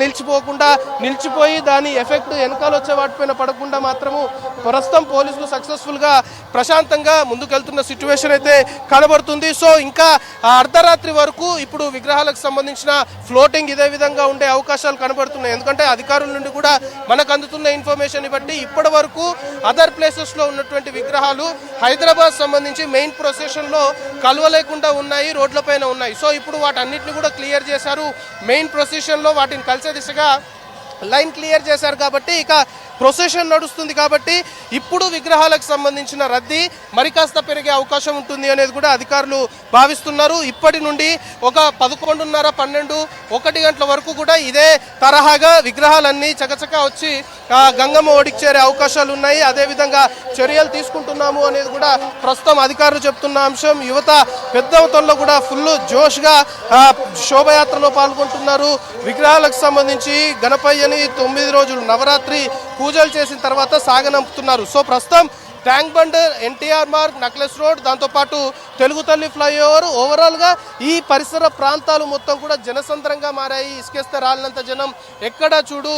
నిలిచిపోయి దాని ఎఫెక్ట్ వెనకాల వచ్చే వాటిపైన పడకుండా మాత్రము ప్రస్తుతం పోలీసులు సక్సెస్ఫుల్గా ప్రశాంతంగా ముందుకెళ్తున్న సిచ్యువేషన్ అయితే కనబడుతుంది. సో ఇంకా అర్ధరాత్రి వరకు ఇప్పుడు విగ్రహాలకు సంబంధించిన ఫ్లోటింగ్ ఇదే విధంగా ఉండే అవకాశాలు కనబడుతున్నాయి. ఎందుకంటే అధికారుల నుండి కూడా మనకు అందుతున్న ఇన్ఫర్మేషన్ బట్టి ఇప్పటి వరకు అదర్ ప్లేసెస్లో ఉన్నటువంటి విగ్రహాలు హైదరాబాద్ సంబంధించి మెయిన్ ప్రొసెషన్లో కలవలేకుండా ఉన్నాయి, రోడ్లపైన ఉన్నాయి. సో ఇప్పుడు వాటన్నిటిని కూడా క్లియర్ చేశారు. మెయిన్ ప్రొసెషన్లో వాటిని కలిసే దిశగా లైన్ క్లియర్ చేశారు. కాబట్టి ఇక ప్రొసెషన్ నడుస్తుంది. కాబట్టి ఇప్పుడు విగ్రహాలకు సంబంధించిన రద్దీ మరి కాస్త పెరిగే అవకాశం ఉంటుంది అనేది కూడా అధికారులు భావిస్తున్నారు. ఇప్పటి నుండి ఒక 11:30, 12, 1 గంటల వరకు కూడా ఇదే తరహాగా విగ్రహాలన్నీ చకచకా వచ్చి గంగమ్మ ఒడికి చేరే అవకాశాలు ఉన్నాయి. అదేవిధంగా చర్యలు తీసుకుంటున్నాము అనేది కూడా ప్రస్తుతం అధికారులు చెప్తున్న అంశం. యువత పెద్ద మొత్తంలో కూడా ఫుల్ జోష్గా శోభయాత్రలో పాల్గొంటున్నారు. విగ్రహాలకు సంబంధించి గణపయ్యని 9 రోజులు నవరాత్రి పూజలు చేసిన తర్వాత సాగనంపుతున్నారు. సో ప్రస్తుతం tank bund, NTR Marg, necklace road, దాంతోపాటు తెలుగు తల్లి ఫ్లైఓవర్, ఓవరాల్గా ఈ పరిసర ప్రాంతాలు మొత్తం కూడా జనసంద్రంగా మారాయి. ఇసుకేస్తే రాలినంత జనం. ఎక్కడ చూడు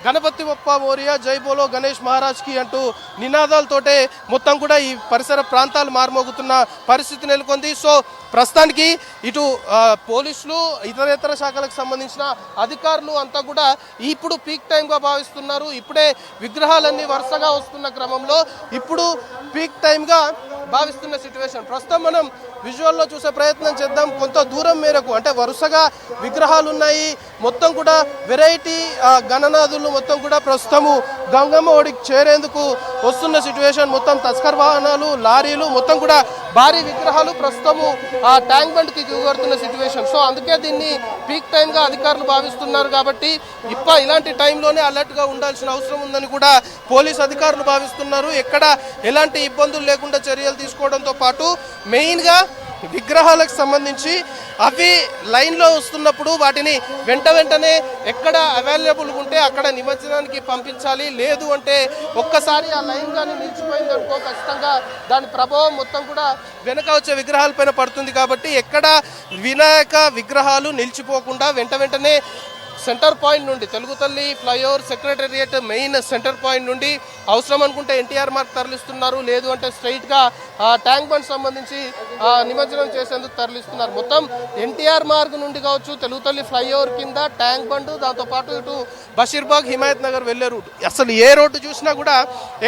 గణపతి బప్ప మోరియా, జై బోలో గణేష్ మహారాజ్కి అంటూ నినాదాలతోటే మొత్తం కూడా ఈ పరిసర ప్రాంతాలు మారుమోగుతున్న పరిస్థితి నెలకొంది. సో ప్రస్తుతానికి ఇటు పోలీసులు, ఇతరేతర శాఖలకు సంబంధించిన అధికారులు అంతా కూడా ఇప్పుడు పీక్ టైంగా భావిస్తున్నారు. ఇప్పుడే విగ్రహాలన్నీ వరుసగా వస్తున్న క్రమంలో ఇప్పుడు పీక్ టైంగా భావిస్తున్న సిచ్యువేషన్. ప్రస్తుతం మనం విజువల్లో చూసే ప్రయత్నం చేద్దాం. కొంత దూరం మేరకు అంటే వరుసగా విగ్రహాలు ఉన్నాయి. మొత్తం కూడా వెరైటీ గణనాథులు మొత్తం కూడా ప్రస్తుతము గంగమ్మ ఒడికి చేరేందుకు వస్తున్న సిచ్యువేషన్. మొత్తం తస్కర్ వాహనాలు, లారీలు, మొత్తం కూడా భారీ విగ్రహాలు ప్రస్తుతము ఆ ట్యాంక్ బండ్కి దిగువడుతున్న సిచ్యువేషన్. సో అందుకే దీన్ని పీక్ టైంగా అధికారులు భావిస్తున్నారు. కాబట్టి ఇలాంటి టైంలోనే అలర్ట్గా ఉండాల్సిన అవసరం ఉందని కూడా పోలీస్ అధికారులు భావిస్తున్నారు. ఎక్కడ ఎలాంటి ఇబ్బందులు లేకుండా చర్యలు తీసుకోవడంతో పాటు మెయిన్గా విగ్రహాలకు సంబంధించి అవి లైన్లో వస్తున్నప్పుడు వాటిని వెంటనే ఎక్కడ అవైలబుల్గా ఉంటే అక్కడ నిమజ్జనానికి పంపించాలి. లేదు అంటే ఒక్కసారి ఆ లైన్ కానీ నిలిచిపోయిందనుకో ఖచ్చితంగా దాని ప్రభావం మొత్తం కూడా వెనక వచ్చే విగ్రహాలపైన పడుతుంది. కాబట్టి ఎక్కడ వినాయక విగ్రహాలు నిలిచిపోకుండా వెంటనే సెంటర్ పాయింట్ నుండి తెలుగు తల్లి flyover, secretariat main centre point నుండి అవసరం అనుకుంటే ఎన్టీఆర్ మార్గ్ తరలిస్తున్నారు. లేదు అంటే స్ట్రైట్గా ట్యాంక్ బండ్ సంబంధించి నిమజ్జనం చేసేందుకు తరలిస్తున్నారు. మొత్తం ఎన్టీఆర్ మార్గ్ నుండి కావచ్చు, తెలుగు తల్లి ఫ్లైఓవర్ కింద ట్యాంక్ బండ్, దాంతోపాటు ఇటు బషీర్బాగ్, హిమాయత్ నగర్ వెళ్ళే రూట్. అసలు ఏ రోడ్డు చూసినా కూడా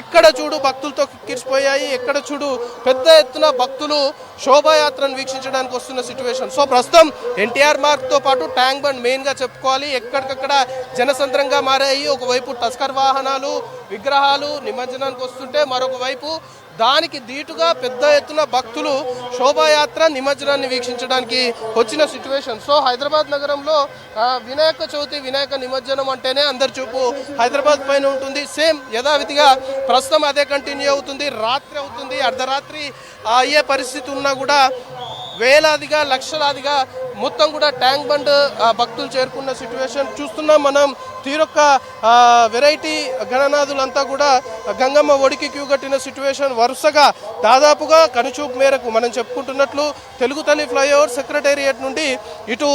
ఎక్కడ చూడు భక్తులతో కిక్కిరిసిపోయాయి. ఎక్కడ చూడు పెద్ద ఎత్తున భక్తులు శోభాయాత్రను వీక్షించడానికి వస్తున్న సిచ్యువేషన్. సో ప్రస్తుతం ఎన్టీఆర్ మార్గ్తో పాటు ట్యాంక్ బండ్ మెయిన్గా చెప్పుకోవాలి. ఎక్కడికక్కడ జనసంద్రంగా మారాయి. ఒకవైపు టస్కర్ వాహనాలు, విగ్రహాలు నిమజ్జనానికి వస్తుంటే మరొక వైపు దానికి దీటుగా పెద్ద ఎత్తున భక్తులు శోభాయాత్ర, నిమజ్జనాన్ని వీక్షించడానికి వచ్చిన సిచ్యువేషన్. సో హైదరాబాద్ నగరంలో వినాయక చవితి, వినాయక నిమజ్జనం అంటేనే అందరి చూపు హైదరాబాద్ పైన ఉంటుంది. సేమ్ యథావిధిగా ప్రస్తుతం అదే కంటిన్యూ అవుతుంది. రాత్రి అవుతుంది, అర్ధరాత్రి అయ్యే పరిస్థితి ఉన్నా కూడా వేలాదిగా, లక్షలాదిగా మొత్తం కూడా ట్యాంక్ బండ్ భక్తులు చేరుకున్న సిచ్యువేషన్ చూస్తున్నాం మనం. తీరొక్క వెరైటీ గణనాథులంతా కూడా గంగమ్మ ఒడికి క్యూ కట్టిన సిచ్యువేషన్. వరుసగా దాదాపుగా కనుచూపు మేరకు మనం చెప్పుకుంటున్నట్లు తెలుగు తల్లి ఫ్లైఓవర్, సెక్రటేరియట్ నుండి ఇటు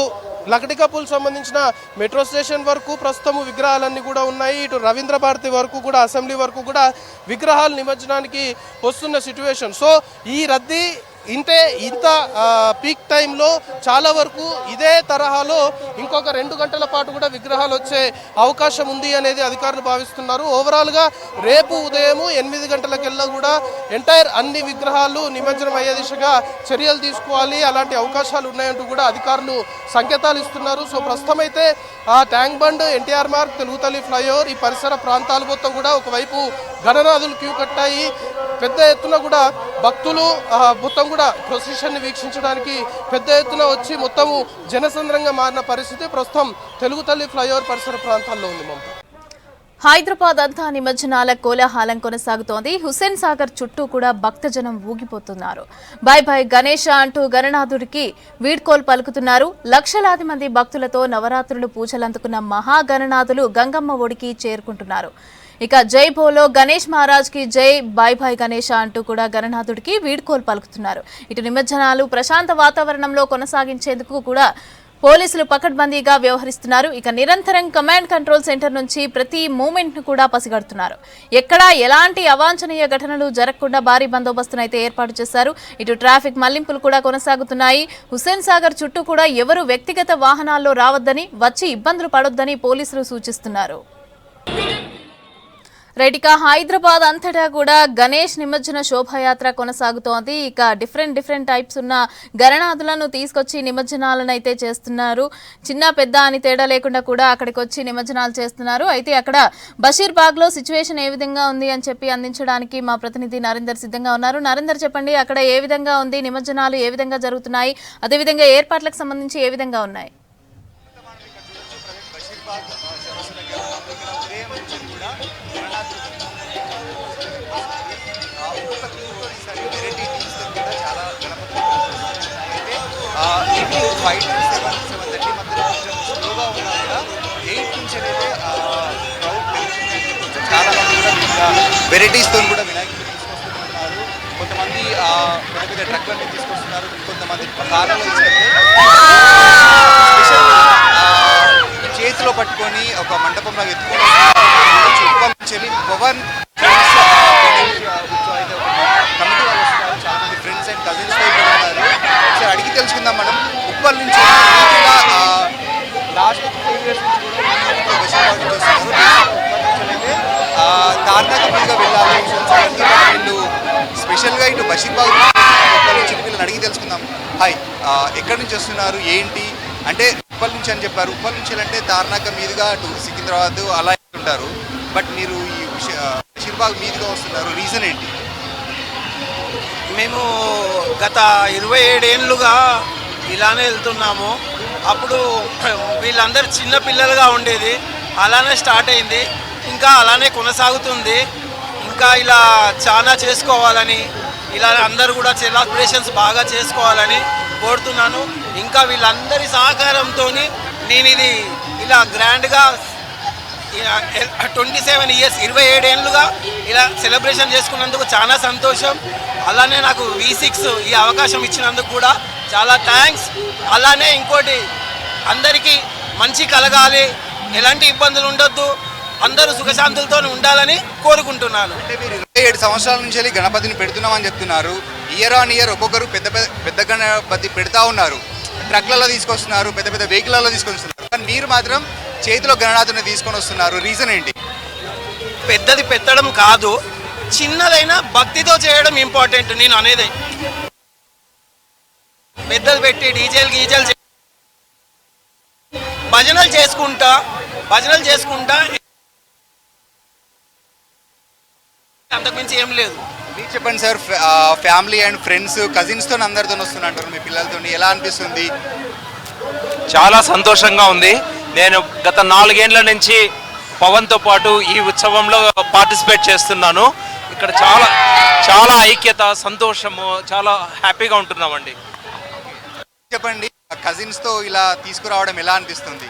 లకడికాపూల్ సంబంధించిన మెట్రో స్టేషన్ వరకు ప్రస్తుతం విగ్రహాలన్నీ కూడా ఉన్నాయి. ఇటు రవీంద్ర భారతి వరకు కూడా, అసెంబ్లీ వరకు కూడా విగ్రహాలు నిమజ్జనానికి వస్తున్న సిచ్యువేషన్. సో ఈ రద్దీ ఇంత పీక్ టైంలో చాలా వరకు ఇదే తరహాలో ఇంకొక 2 గంటల పాటు కూడా విగ్రహాలు వచ్చే అవకాశం ఉంది అనేది అధికారులు భావిస్తున్నారు. ఓవరాల్గా రేపు ఉదయం 8 గంటలకెల్లా కూడా ఎంటైర్ అన్ని విగ్రహాలు నిమజ్జనం అయ్యే దిశగా చర్యలు తీసుకోవాలి, అలాంటి అవకాశాలు ఉన్నాయంటూ కూడా అధికారులు సంకేతాలు ఇస్తున్నారు. సో ప్రస్తుతం అయితే ఆ ట్యాంక్ బండ్, ఎన్టీఆర్ మార్గ్, తెలుగుతల్లి ఫ్లైఓవర్, ఈ పరిసర ప్రాంతాలు మొత్తం కూడా ఒకవైపు గణనాథులు క్యూ కట్టాయి. పెద్ద ఎత్తున కూడా భక్తులు మొత్తం కూడా ప్రొసెషన్ని వీక్షించడానికి పెద్ద ఎత్తున వచ్చి మొత్తము జనసంద్రంగా మారిన పరిస్థితి ప్రస్తుతం తెలుగుతల్లి ఫ్లైఓవర్ పరిసర ప్రాంతాల్లో ఉంది. మమత, హైదరాబాద్ అంతా నిమజ్జనాల కోలాహలం కొనసాగుతోంది. హుస్సేన్ సాగర్ చుట్టూ కూడా భక్తజనం ఊగిపోతున్నారు. బై బై గణేష అంటూ గణనాథుడికి వీడ్కోలు పలుకుతున్నారు. లక్షలాది మంది భక్తులతో నవరాత్రులు పూజలందుకున్న మహాగణనాథులు గంగమ్మ ఒడికి చేరుకుంటున్నారు. ఇక జై భోలో గణేష్ మహారాజ్ కి జై, బై బై గణేష అంటూ కూడా గణనాథుడికి వీడ్కోలు పలుకుతున్నారు. ఇటు నిమజ్జనాలు ప్రశాంత వాతావరణంలో కొనసాగించేందుకు కూడా పోలీసులు పకడ్బందీగా వ్యవహరిస్తున్నారు. ఇక నిరంతరం కమాండ్ కంట్రోల్ సెంటర్ నుంచి ప్రతి మూమెంట్ ను కూడా పసిగడుతున్నారు. ఎక్కడా ఎలాంటి అవాంఛనీయ ఘటనలు జరగకుండా భారీ బందోబస్తును అయితే ఏర్పాటు చేశారు. ఇటు ట్రాఫిక్ మళ్లింపులు కూడా కొనసాగుతున్నాయి. హుస్సేన్ సాగర్ చుట్టూ కూడా ఎవరు వ్యక్తిగత వాహనాల్లో రావద్దని, వచ్చి ఇబ్బందులు పడొద్దని పోలీసులు సూచిస్తున్నారు. రైట్, ఇక హైదరాబాద్ అంతటా కూడా గణేష్ నిమజ్జన శోభాయాత్ర కొనసాగుతోంది. ఇక డిఫరెంట్ టైప్స్ ఉన్న గణనాథులను తీసుకొచ్చి నిమజ్జనాలను అయితే చేస్తున్నారు. చిన్న పెద్ద అని తేడా లేకుండా కూడా అక్కడికి వచ్చి నిమజ్జనాలు చేస్తున్నారు. అయితే అక్కడ బషీర్బాగ్ లో సిచ్యువేషన్ ఏ విధంగా ఉంది అని చెప్పి అందించడానికి మా ప్రతినిధి నరేందర్ సిద్ధంగా ఉన్నారు. నరేందర్, చెప్పండి, అక్కడ ఏ విధంగా ఉంది, నిమజ్జనాలు ఏ విధంగా జరుగుతున్నాయి, అదేవిధంగా ఏర్పాట్లకు సంబంధించి ఏ విధంగా ఉన్నాయి? ఇది 5 to 7:30 మధ్యలో కొంచెం స్లోగా ఉన్నా కూడా 8 నుంచి అయితే క్రౌడ్ పెరుగుతుంది. చాలా మంది కూడా వెరైటీస్తో కూడా వినాయకుడిని తీసుకొస్తున్నారు. కొంతమంది పెద్ద పెద్ద ట్రక్లన్నీ తీసుకొస్తున్నారు, కొంతమంది కార్లలో తీసుకెళ్తే స్పెషల్గా చేతిలో పట్టుకొని ఒక మండపంలో ఎత్తుకొని చెల్లి పవన్ కమిటీ వాళ్ళు వస్తున్నారు. చాలా మంది ఫ్రెండ్స్ అండ్ కజిన్స్ ఉన్నారు. ఒకసారి అడిగి తెలుసుకుందాం మనం. ఉప్పల్ నుంచి లాస్ట్ 2 years నుంచి కూడా బషీర్బాగ్ నుంచి వస్తున్నారు. ఉప్పల్ నుంచి అయితే తార్నాక మీదుగా వెళ్ళాలి వీళ్ళు స్పెషల్గా ఇటు బషీర్బాగ్ ఉప్పల్ నుంచి వీళ్ళని అడిగి తెలుసుకుందాం. హాయ్, ఎక్కడి నుంచి వస్తున్నారు, ఏంటి అంటే ఉప్పల్ నుంచి అని చెప్పారు. ఉప్పల్ నుంచి అంటే తార్నాక మీదుగా అటు సికింద్రాబాద్ అలా ఉంటారు. బట్ మీరు ఈ బషీర్బాగ్ మీదుగా వస్తున్నారు, రీజన్ ఏంటి? మేము గత 27 ఏళ్ళుగా ఇలానే వెళ్తున్నాము. అప్పుడు వీళ్ళందరూ చిన్న పిల్లలుగా ఉండేది, అలానే స్టార్ట్ అయింది, ఇంకా అలానే కొనసాగుతుంది. ఇంకా ఇలా చాలా చేసుకోవాలని, ఇలా అందరూ కూడా సెలబ్రేషన్స్ బాగా చేసుకోవాలని కోరుతున్నాను. ఇంకా వీళ్ళందరి సహకారంతో నేను ఇది ఇలా గ్రాండ్గా 27 years 27 ఏళ్ళుగా ఇలా సెలబ్రేషన్ చేసుకున్నందుకు చాలా సంతోషం. అలానే నాకు V6 ఈ అవకాశం ఇచ్చినందుకు కూడా చాలా థ్యాంక్స్. అలానే ఇంకోటి, అందరికీ మంచి కలగాలి, ఎలాంటి ఇబ్బందులు ఉండొద్దు, అందరూ సుఖశాంతులతో ఉండాలని కోరుకుంటున్నాను. అంటే మీరు 27 సంవత్సరాల నుంచి వెళ్ళి గణపతిని పెడుతున్నామని చెప్తున్నారు. ఇయర్ ఆన్ ఇయర్ ఒక్కొక్కరు పెద్ద గణపతి పెడతా ఉన్నారు. ట్రక్లలో తీసుకొస్తున్నారు, పెద్ద పెద్ద వెహికల్లో తీసుకొస్తున్నారు. కానీ మీరు మాత్రం చేతిలో గణనాథుని తీసుకొని వస్తున్నారు, రీజన్ ఏంటి? పెద్దది పెట్టడం కాదు, చిన్నదైనా భక్తితో చేయడం ఇంపార్టెంట్. నేను అనేది పెద్దది పెట్టి డీజేలు భజనలు చేసుకుంటా అంతకుమించి ఏం లేదు. మీరు చెప్పండి సార్, ఫ్యామిలీ అండ్ ఫ్రెండ్స్ కజిన్స్తో అందరితో వస్తున్నట్టు మీ పిల్లలతో ఎలా అనిపిస్తుంది? చాలా సంతోషంగా ఉంది. నేను గత 4 ఏళ్ల నుంచి పవన్తో పాటు ఈ ఉత్సవంలో పార్టిసిపేట్ చేస్తున్నాను. ఇక్కడ చాలా ఐక్యత, సంతోషము, చాలా హ్యాపీగా ఉంటున్నామండి. చెప్పండి, కజిన్స్తో ఇలా తీసుకురావడం ఎలా అనిపిస్తుంది?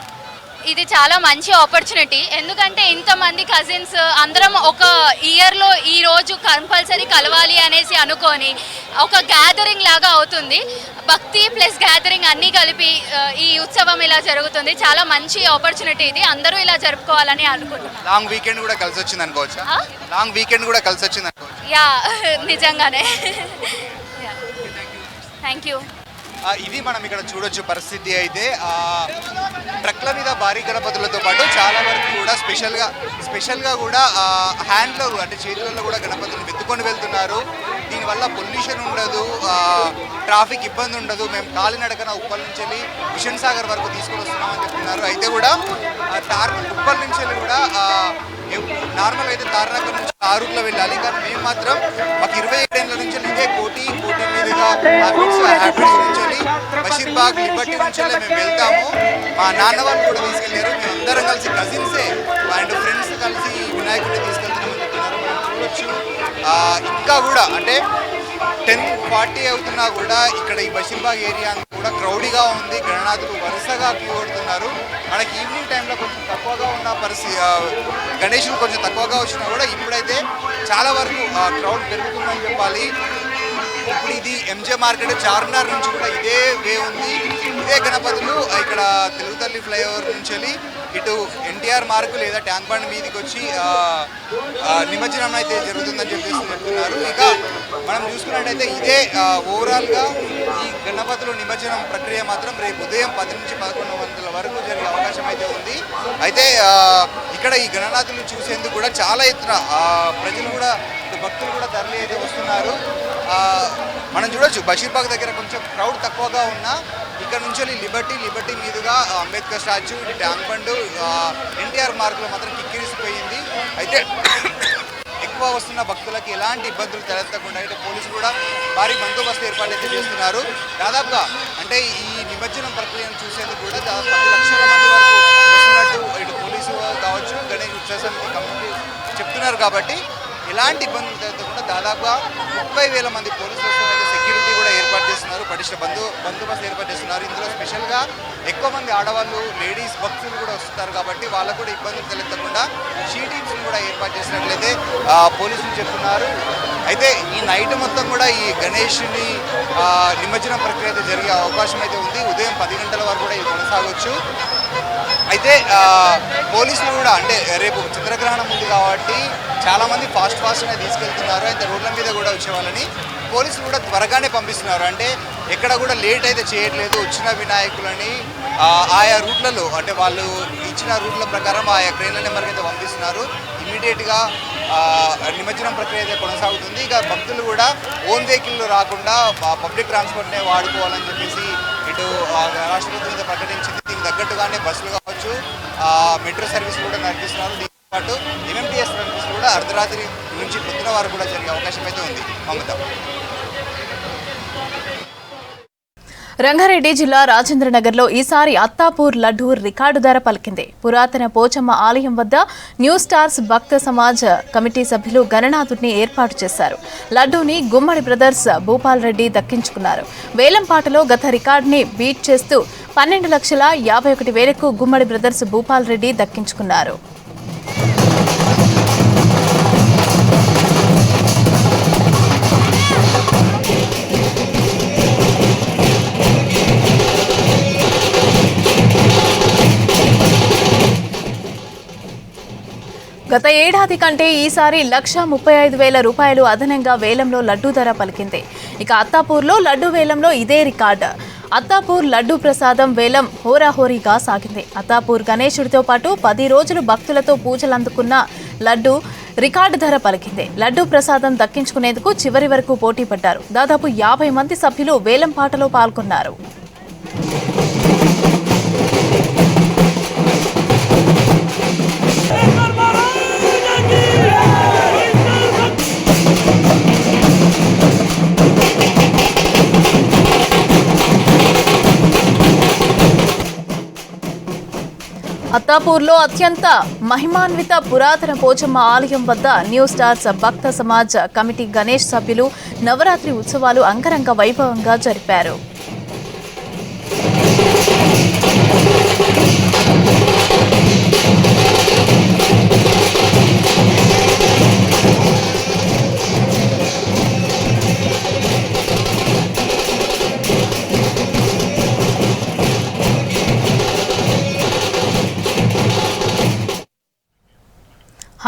ఇది చాలా మంచి ఆపర్చునిటీ. ఎందుకంటే ఇంతమంది కజిన్స్ అందరం ఒక ఇయర్లో ఈ రోజు కంపల్సరీ కలవాలి అనేసి అనుకొని ఒక గ్యాదరింగ్ లాగా అవుతుంది. భక్తి ప్లస్ గ్యాదరింగ్ అన్నీ కలిపి ఈ ఉత్సవం ఇలా జరుగుతుంది. చాలా మంచి ఆపర్చునిటీ ఇది, అందరూ ఇలా జరుపుకోవాలని అనుకుంటున్నాను. లాంగ్ వీకెండ్ కూడా కలిసి వచ్చింది అనుకోవచ్చా? లాంగ్ వీకెండ్ కూడా కలిసి వచ్చింది అనుకోవచ్చు. యా నిజంగానే. Thank you. ఇది మనం ఇక్కడ చూడొచ్చు పరిస్థితి. అయితే ట్రక్ల మీద భారీ గణపతులతో పాటు చాలా వరకు కూడా స్పెషల్గా కూడా హ్యాండ్లో అంటే చేతులలో కూడా గణపతులను వెతుకొని వెళ్తున్నారు. దీనివల్ల పొల్యూషన్ ఉండదు, ట్రాఫిక్ ఇబ్బంది ఉండదు. మేము కాలినడకన ఉప్పల్ నుంచి వెళ్ళి మిషన్ సాగర్ వరకు తీసుకొని వస్తున్నామని చెప్తున్నారు. అయితే కూడా ఉప్పల్ నుంచి వెళ్ళి కూడా నార్మల్ అయితే తారనగర్ నుంచి ఆ రూట్లో వెళ్ళాలి, కానీ మేము మాత్రం మాకు 27 ఏళ్ళ నుంచి ఇదే కోటి మీదుగా హ్యాబిట్స్ నుంచి వెళ్ళి బషీర్బాగ్ లిబర్టీ నుంచి మేము వెళ్తాము. మా నాన్న వాళ్ళు కూడా తీసుకెళ్ళారు. మేము అందరం కలిసి కజిన్సే అండ్ ఫ్రెండ్స్ కలిసి వినాయకుడిని తీసుకెళ్తున్నామని చెప్తున్నారు. మనం చూడొచ్చు ఇంకా కూడా అంటే 10:40 అవుతున్నా కూడా ఇక్కడ ఈ బషీర్బాగ్ ఏరియా అంతా కూడా క్రౌడీగా ఉంది. గణనాథులు వరుసగా క్యూ కొడుతున్నారు. మనకి ఈవినింగ్ టైంలో కొంచెం తక్కువగా ఉన్న పరిస్థితి, గణేషులు కొంచెం తక్కువగా వచ్చినా కూడా ఇప్పుడైతే చాలా వరకు క్రౌడ్ పెరుగుతుందని చెప్పాలి. ఇప్పుడు ఇది ఎంజే మార్కెట్ చార్మినార్ నుంచి కూడా ఇదే వే ఉంది. ఇదే గణపతులు ఇక్కడ తెలుగుతల్లి ఫ్లైఓవర్ నుంచి వెళ్ళి ఇటు ఎన్టీఆర్ మార్కు లేదా ట్యాంక్ బండ్ మీదకి వచ్చి నిమజ్జనం అయితే జరుగుతుందని చెప్తున్నారు. ఇక మనం చూసుకున్నట్టయితే ఇదే ఓవరాల్గా ఈ గణపతులు నిమజ్జనం ప్రక్రియ మాత్రం రేపు ఉదయం 10 నుంచి 11 గంటల వరకు జరిగే అవకాశం అయితే ఉంది. అయితే ఇక్కడ ఈ గణనాథులు చూసేందుకు కూడా చాలా ఎత్తున ప్రజలు కూడా భక్తులు కూడా తరలి అయితే వస్తున్నారు. మనం చూడొచ్చు బషీర్బాగ్ దగ్గర కొంచెం క్రౌడ్ తక్కువగా ఉన్నా ఇక్కడ నుంచి లిబర్టీ మీదుగా Ambedkar statue, Tank bund, NTR మార్కులో మాత్రం కిక్కిరిసిపోయింది. అయితే ఎక్కువ వస్తున్న భక్తులకి ఎలాంటి ఇబ్బందులు తలెత్తకుండా అయితే పోలీసులు కూడా భారీ బందోబస్తు ఏర్పాటు అయితే చేస్తున్నారు. దాదాపుగా అంటే ఈ నిమజ్జనం ప్రక్రియను చూసేందుకు కూడా 10 లక్షల మంది వరకు వస్తున్నట్టు ఇటు పోలీసు కావచ్చు, గణేష్ ఉత్సవ సమితి కమిటీ చెప్తున్నారు. కాబట్టి ఎలాంటి ఇబ్బందులు తలెత్తకుండా దాదాపుగా 30,000 మంది పోలీసులు అయితే సెక్యూరిటీ కూడా ఏర్పాటు చేస్తున్నారు. పటిష్ట బందోబస్తు ఏర్పాటు చేస్తున్నారు. ఇందులో స్పెషల్గా ఎక్కువ మంది ఆడవాళ్ళు, లేడీస్ భక్తులు కూడా వస్తున్నారు. కాబట్టి వాళ్ళకు కూడా ఇబ్బందులు తలెత్తకుండా షీ టీమ్స్ని కూడా ఏర్పాటు చేసినట్లయితే పోలీసులు చెప్తున్నారు. అయితే ఈ నైట్ మొత్తం కూడా ఈ గణేష్ని నిమజ్జనం ప్రక్రియ అయితే జరిగే అవకాశం అయితే ఉంది. ఉదయం 10 గంటల వరకు కూడా ఇది కొనసాగొచ్చు. అయితే పోలీసులు కూడా అంటే రేపు చంద్రగ్రహణం ఉంది కాబట్టి చాలామంది ఫాస్ట్గా తీసుకెళ్తున్నారు. అయితే రోడ్ల మీద కూడా వచ్చే వాళ్ళని పోలీసులు కూడా త్వరగానే పంపిస్తున్నారు. అంటే ఎక్కడ కూడా లేట్ అయితే చేయట్లేదు. వచ్చిన వినాయకులని ఆయా రూట్లలో అంటే వాళ్ళు ఇచ్చిన రూట్ల ప్రకారం ఆయా ట్రైన్ల నెంబర్కి అయితే పంపిస్తున్నారు. ఇమీడియట్గా నిమజ్జనం ప్రక్రియ అయితే కొనసాగుతుంది. ఇక భక్తులు కూడా ఓన్ వెహికల్ రాకుండా పబ్లిక్ ట్రాన్స్పోర్ట్నే వాడుకోవాలని చెప్పేసి ఇటు రాష్ట్ర ప్రభుత్వం ప్రకటించింది. దీనికి తగ్గట్టుగానే బస్సులు కావచ్చు, మెట్రో సర్వీసులు కూడా నడిపిస్తున్నారు. దీంతో పాటు ఎంఎంటీఎస్ సర్వీసులు కూడా అర్ధరాత్రి నుంచి పొద్దున వరకు కూడా జరిగే అవకాశం అయితే ఉంది. మమత. రంగారెడ్డి జిల్లా రాజేంద్రనగర్లో ఈసారి అత్తాపూర్ లడ్డూ రికార్డు ధర పలికింది. పురాతన పోచమ్మ ఆలయం వద్ద న్యూ స్టార్స్ భక్త సమాజ్ కమిటీ సభ్యులు గణనాథుడిని ఏర్పాటు చేశారు. లడ్డూని గుమ్మడి బ్రదర్స్ భూపాల్ రెడ్డి దక్కించుకున్నారు. వేలంపాటలో గత రికార్డుని బీట్ చేస్తూ 12,51,000కు గుమ్మడి బ్రదర్స్ భూపాల్ రెడ్డి దక్కించుకున్నారు. గత ఏడాది కంటే ఈసారి 1,35,000 రూపాయలు అదనంగా వేలంలో లడ్డూ ధర పలికింది. ఇక అత్తాపూర్లో లడ్డూ వేలంలో ఇదే రికార్డు. అత్తాపూర్ లడ్డూ ప్రసాదం వేలం హోరాహోరీగా సాగింది. అత్తాపూర్ గణేశుడితో పాటు 10 రోజులు భక్తులతో పూజలందుకున్న లడ్డూ రికార్డు ధర పలికింది. లడ్డూ ప్రసాదం దక్కించుకునేందుకు చివరి వరకు పోటీ పడ్డారు. దాదాపు 50 మంది సభ్యులు వేలం పాటలో పాల్గొన్నారు. అత్తాపూర్లో అత్యంత మహిమాన్విత పురాతన పోచమ్మ ఆలయం వద్ద న్యూ స్టార్స్ భక్త సమాజ్ కమిటీ గణేష్ సభ్యులు నవరాత్రి ఉత్సవాలు అంగరంగ వైభవంగా జరిపారు.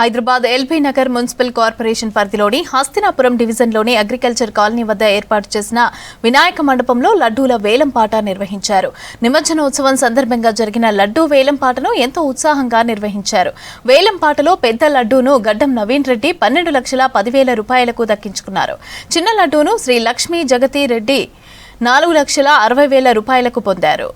Hyderabad LB Nagar municipal corporation పరిధిలోని హస్తినాపురం డివిజన్లోని అగ్రికల్చర్ కాలనీ వద్ద ఏర్పాటు చేసిన వినాయక మండపంలో లడ్డూల వేలంపాట నిర్వహించారు. నిమజ్జనోత్సవం సందర్భంగా జరిగిన లడ్డూ వేలంపాటను ఎంతో ఉత్సాహంగా నిర్వహించారు. వేలంపాటలో పెద్ద లడ్డూను గడ్డం నవీన్ రెడ్డి 12,10,000 రూపాయలకు దక్కించుకున్నారు. చిన్న లడ్డూను శ్రీ లక్ష్మీ జగతి రెడ్డి 4,60,000 రూపాయలకు పొందారు.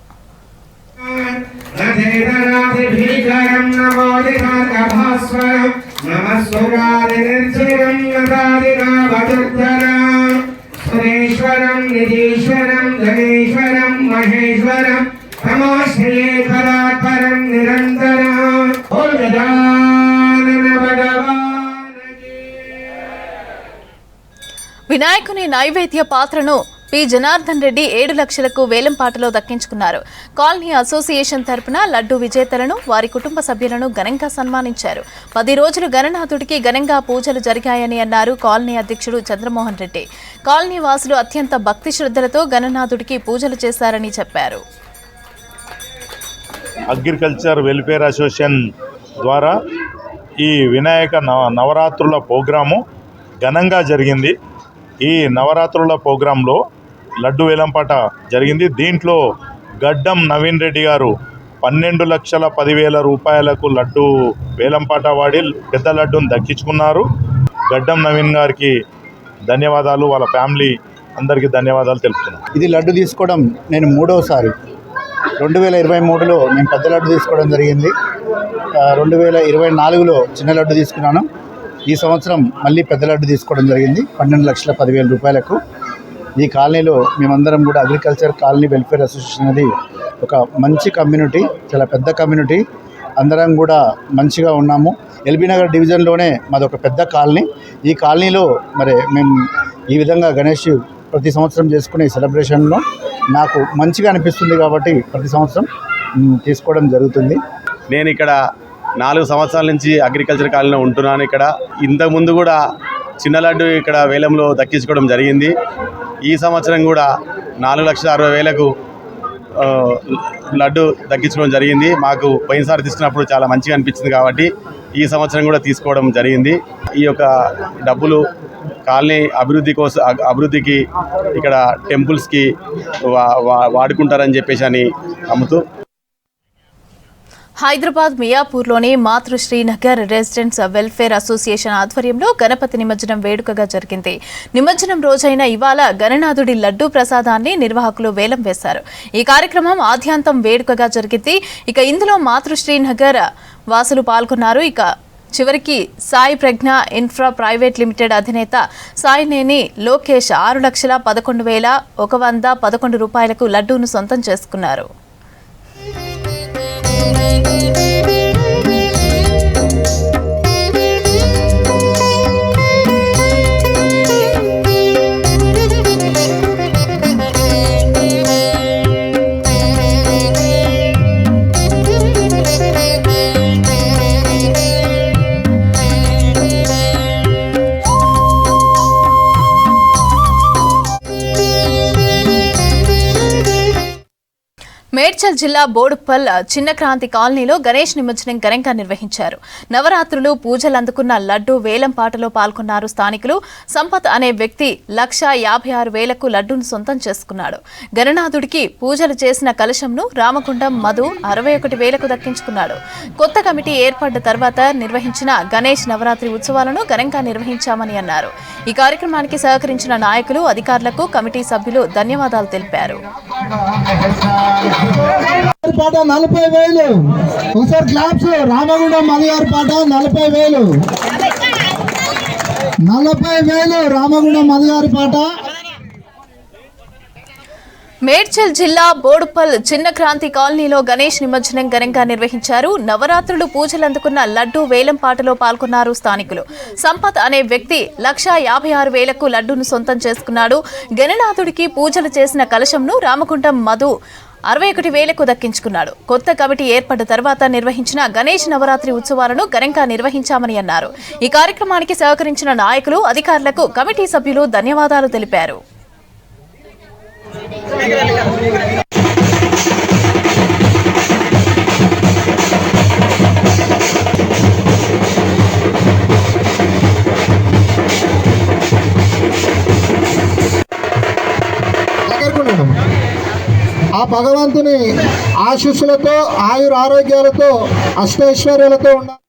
సురేశ్వరం నిధీశ్వరం ధనేశ్వరం మహేశ్వరం తమాశ్రయేశ్వరాత్పరం నిరంతరం వినాయకుని నైవేద్య పాత్రను పి జనార్దన్ రెడ్డి 7 లక్షలకు వేలంపాటలో దక్కించుకున్నారు. కాలనీ అసోసియేషన్ తరపున లడ్డూ విజేతలను వారి కుటుంబ సభ్యులను ఘనంగా సన్మానించారు. 10 రోజులు గణనాథుడికి ఘనంగా పూజలు జరిగాయని అన్నారు కాలనీ అధ్యక్షుడు చంద్రమోహన్ రెడ్డి. కాలనీ వాసులు అత్యంత భక్తి శ్రద్ధలతో గణనాథుడికి పూజలు చేశారని చెప్పారు. అగ్రికల్చర్ వెల్ఫేర్ అసోసియేషన్ ద్వారా ఈ వినాయక నవరాత్రుల ప్రోగ్రాము ఘనంగా జరిగింది. ఈ నవరాత్రుల ప్రోగ్రాంలో లడ్డు వేలంపాట జరిగింది. దీంట్లో గడ్డం నవీన్ రెడ్డి గారు 12,10,000 రూపాయలకు లడ్డు వేలంపాట వాడి పెద్ద లడ్డును దక్కించుకున్నారు. గడ్డం నవీన్ గారికి ధన్యవాదాలు, వాళ్ళ ఫ్యామిలీ అందరికీ ధన్యవాదాలు తెలుపుతున్నాను. ఇది లడ్డు తీసుకోవడం నేను 3వసారి. 2023లో నేను పెద్ద లడ్డు తీసుకోవడం జరిగింది. 2024లో చిన్న లడ్డు తీసుకున్నాను. ఈ సంవత్సరం మళ్ళీ పెద్ద లడ్డు తీసుకోవడం జరిగింది 12,10,000 రూపాయలకు. ఈ కాలనీలో మేమందరం కూడా అగ్రికల్చర్ కాలనీ వెల్ఫేర్ అసోసియేషన్ అనేది ఒక మంచి కమ్యూనిటీ, చాలా పెద్ద కమ్యూనిటీ. అందరం కూడా మంచిగా ఉన్నాము. ఎల్బీ నగర్ డివిజన్లోనే మాది ఒక పెద్ద కాలనీ. ఈ కాలనీలో మరి మేము ఈ విధంగా గణేష్ ప్రతి సంవత్సరం చేసుకునే సెలబ్రేషన్లో నాకు మంచిగా అనిపిస్తుంది కాబట్టి ప్రతి సంవత్సరం తీసుకోవడం జరుగుతుంది. నేను ఇక్కడ 4 సంవత్సరాల నుంచి అగ్రికల్చర్ కాలనీలో ఉంటున్నాను. ఇక్కడ ఇంతకుముందు కూడా చిన్న లడ్డు ఇక్కడ వేలంలో దక్కించుకోవడం జరిగింది. ఈ సంవత్సరం కూడా 4,60,000కు లడ్డు దక్కించుకోవడం జరిగింది. మాకు పోయినసారి తీసుకున్నప్పుడు చాలా మంచిగా అనిపించింది కాబట్టి ఈ సంవత్సరం కూడా తీసుకోవడం జరిగింది. ఈ యొక్క డబ్బులు కాలనీ అభివృద్ధికి ఇక్కడ టెంపుల్స్కి వాడుకుంటారని చెప్పేసి అని నమ్ముతూ హైదరాబాద్ మియాపూర్లోని Matrusri Nagar residents welfare association ఆధ్వర్యంలో గణపతి నిమజ్జనం వేడుకగా జరిగింది. నిమజ్జనం రోజైన ఇవాళ గణనాథుడి లడ్డూ ప్రసాదాన్ని నిర్వాహకులు వేలం వేశారు. ఈ కార్యక్రమం ఆద్యాంతం వేడుకగా జరిగింది. ఇక ఇందులో మాతృశ్రీ నగర్ వాసులు పాల్గొన్నారు. ఇక చివరికి సాయి ప్రజ్ఞ ఇన్ఫ్రా ప్రైవేట్ లిమిటెడ్ అధినేత సాయినేని లోకేష్ 6,11,111 రూపాయలకు లడ్డూను సొంతం చేసుకున్నారు. మేడ్చల్ జిల్లా బోడుప్పల్ చిన్న క్రాంతి కాలనీలో గణేష్ నిమజ్జనం ఘనంగా నిర్వహించారు. నవరాత్రులు పూజలు అందుకున్న లడ్డూ వేలం పాటలో పాల్గొన్నారు స్థానికులు. సంపత్ అనే వ్యక్తి 1,56,000కు లడ్డూను సొంతం చేసుకున్నాడు. గణనాథుడికి పూజలు చేసిన కలశంను రామగుండం మధు 61,000కు దక్కించుకున్నాడు. కొత్త కమిటీ ఏర్పడ్డ తర్వాత నిర్వహించిన గణేష్ నవరాత్రి ఉత్సవాలను ఘనంగా నిర్వహించామని అన్నారు. ఈ కార్యక్రమానికి సహకరించిన నాయకులు, అధికారులకు కమిటీ సభ్యులు ధన్యవాదాలు తెలిపారు. పాట 40,000. ఒకసారి క్లాప్స్. రామగుండం మధుగారి పాట 40,000. 40,000 రామగుండం మధుగారి పాట. మేడ్చల్ జిల్లా బోడుప్పల్ చిన్న క్రాంతి కాలనీలో గణేష్ నిమజ్జనం ఘనంగా నిర్వహించారు. నవరాత్రులు పూజలు అందుకున్న లడ్డూ వేలం పాటలో పాల్గొన్నారు స్థానికులు. సంపత్ అనే వ్యక్తి 1,56,000కు లడ్డూను సొంతం చేసుకున్నాడు. గణనాథుడికి పూజలు చేసిన కలశంను రామగుండం మధు 61,000కు దక్కించుకున్నాడు. కొత్త కమిటీ ఏర్పడ్డ తర్వాత నిర్వహించిన గణేష్ నవరాత్రి ఉత్సవాలను ఘనంగా నిర్వహించామని అన్నారు. ఈ కార్యక్రమానికి సహకరించిన నాయకులు, అధికారులకు కమిటీ సభ్యులు ధన్యవాదాలు తెలిపారు. ఆ భగవంతుని ఆశీస్సులతో ఆయురారోగ్యాలతో అష్టైశ్వర్యాలతో ఉండాలి.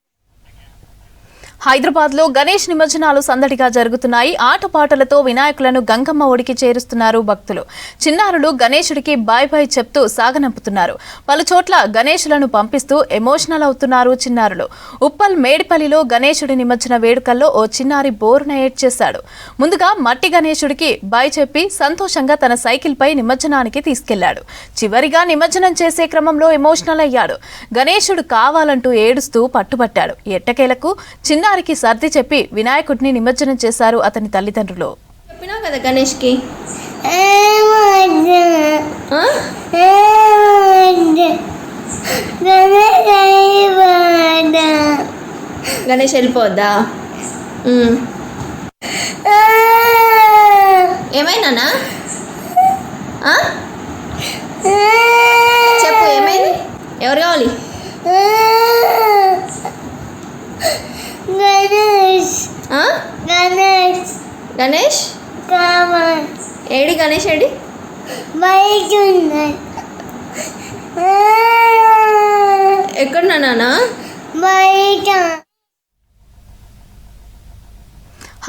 హైదరాబాద్లో గణేష్ నిమజ్జనాలు సందడిగా జరుగుతున్నాయి. ఆటపాటలతో వినాయకులను గంగమ్మ ఒడికి చేరుస్తున్నారు భక్తులు. చిన్నారులు గణేశుడికి బాయ్ బాయ్ చెప్తూ సాగనంపుతున్నారు. పలు చోట్ల గణేశులను పంపిస్తూ ఎమోషనల్ అవుతున్నారు చిన్నారులు. ఉప్పల్ మేడిపల్లిలో గణేశుడి నిమజ్జన వేడుకల్లో ఓ చిన్నారి బోరున ఏడ్చేశాడు. ముందుగా మట్టి గణేశుడికి బాయ్ చెప్పి సంతోషంగా తన సైకిల్పై నిమజ్జనానికి తీసుకెళ్లాడు. చివరిగా నిమజ్జనం చేసే క్రమంలో ఎమోషనల్ అయ్యాడు. గణేశుడు కావాలంటూ ఏడుస్తూ పట్టుబట్టాడు. ఎట్టకేలకు చిన్నారికి సర్ది చెప్పి వినాయకుడిని నిమజ్జనం చేశారు అతని తల్లిదండ్రులు. చెప్పినావు కదా గణేష్కి గణేష్ వెళ్ళిపోద్దా? ఏమైనా చెప్పు, ఏమైంది? ఎవరు కావాలి? గణేష్ గణేష్ ఏడి? గణేష్ ఏడి? ఎక్కడున్నా నాన్న?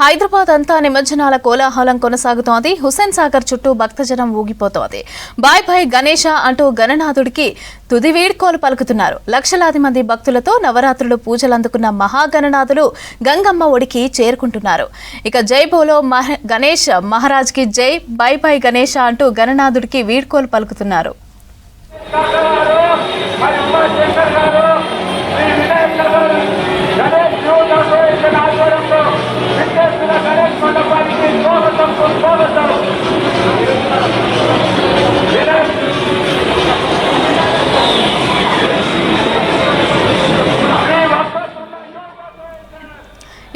హైదరాబాద్ అంతా నిమజ్జనాల కోలాహలం కొనసాగుతోంది. హుస్సేన్ సాగర్ చుట్టూ భక్తజనం ఊగిపోతోంది. బాయ్ బాయ్ గణేష అంటూ గణనాథుడికి తుది వీడ్కోలు పలుకుతున్నారు. లక్షలాది మంది భక్తులతో నవరాత్రులు పూజలు అందుకున్న మహాగణనాథులు గంగమ్మ ఒడికి చేరుకుంటున్నారు. ఇక జై బోలో గణేష్ మహారాజ్కి జై, బాయ్ బాయ్ గణేష అంటూ గణనాథుడికి వీడ్కోలు పలుకుతున్నారు.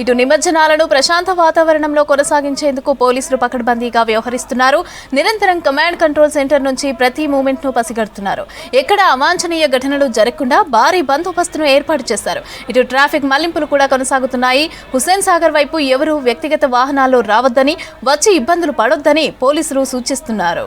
ఇటు నిమజ్జనాలను ప్రశాంత వాతావరణంలో కొనసాగించేందుకు పోలీసులు పకడ్బందీగా వ్యవహరిస్తున్నారు. నిరంతరం కమాండ్ కంట్రోల్ సెంటర్ నుంచి ప్రతి మూమెంట్ ను పసిగడుతున్నారు. ఎక్కడ అవాంఛనీయ ఘటనలు జరగకుండా భారీ బందోబస్తును ఏర్పాటు చేశారు. ఇటు ట్రాఫిక్ మళ్లింపులు కూడా కొనసాగుతున్నాయి. హుస్సేన్ సాగర్ వైపు ఎవరూ వ్యక్తిగత వాహనాల్లో రావద్దని, వచ్చి ఇబ్బందులు పడొద్దని పోలీసులు సూచిస్తున్నారు.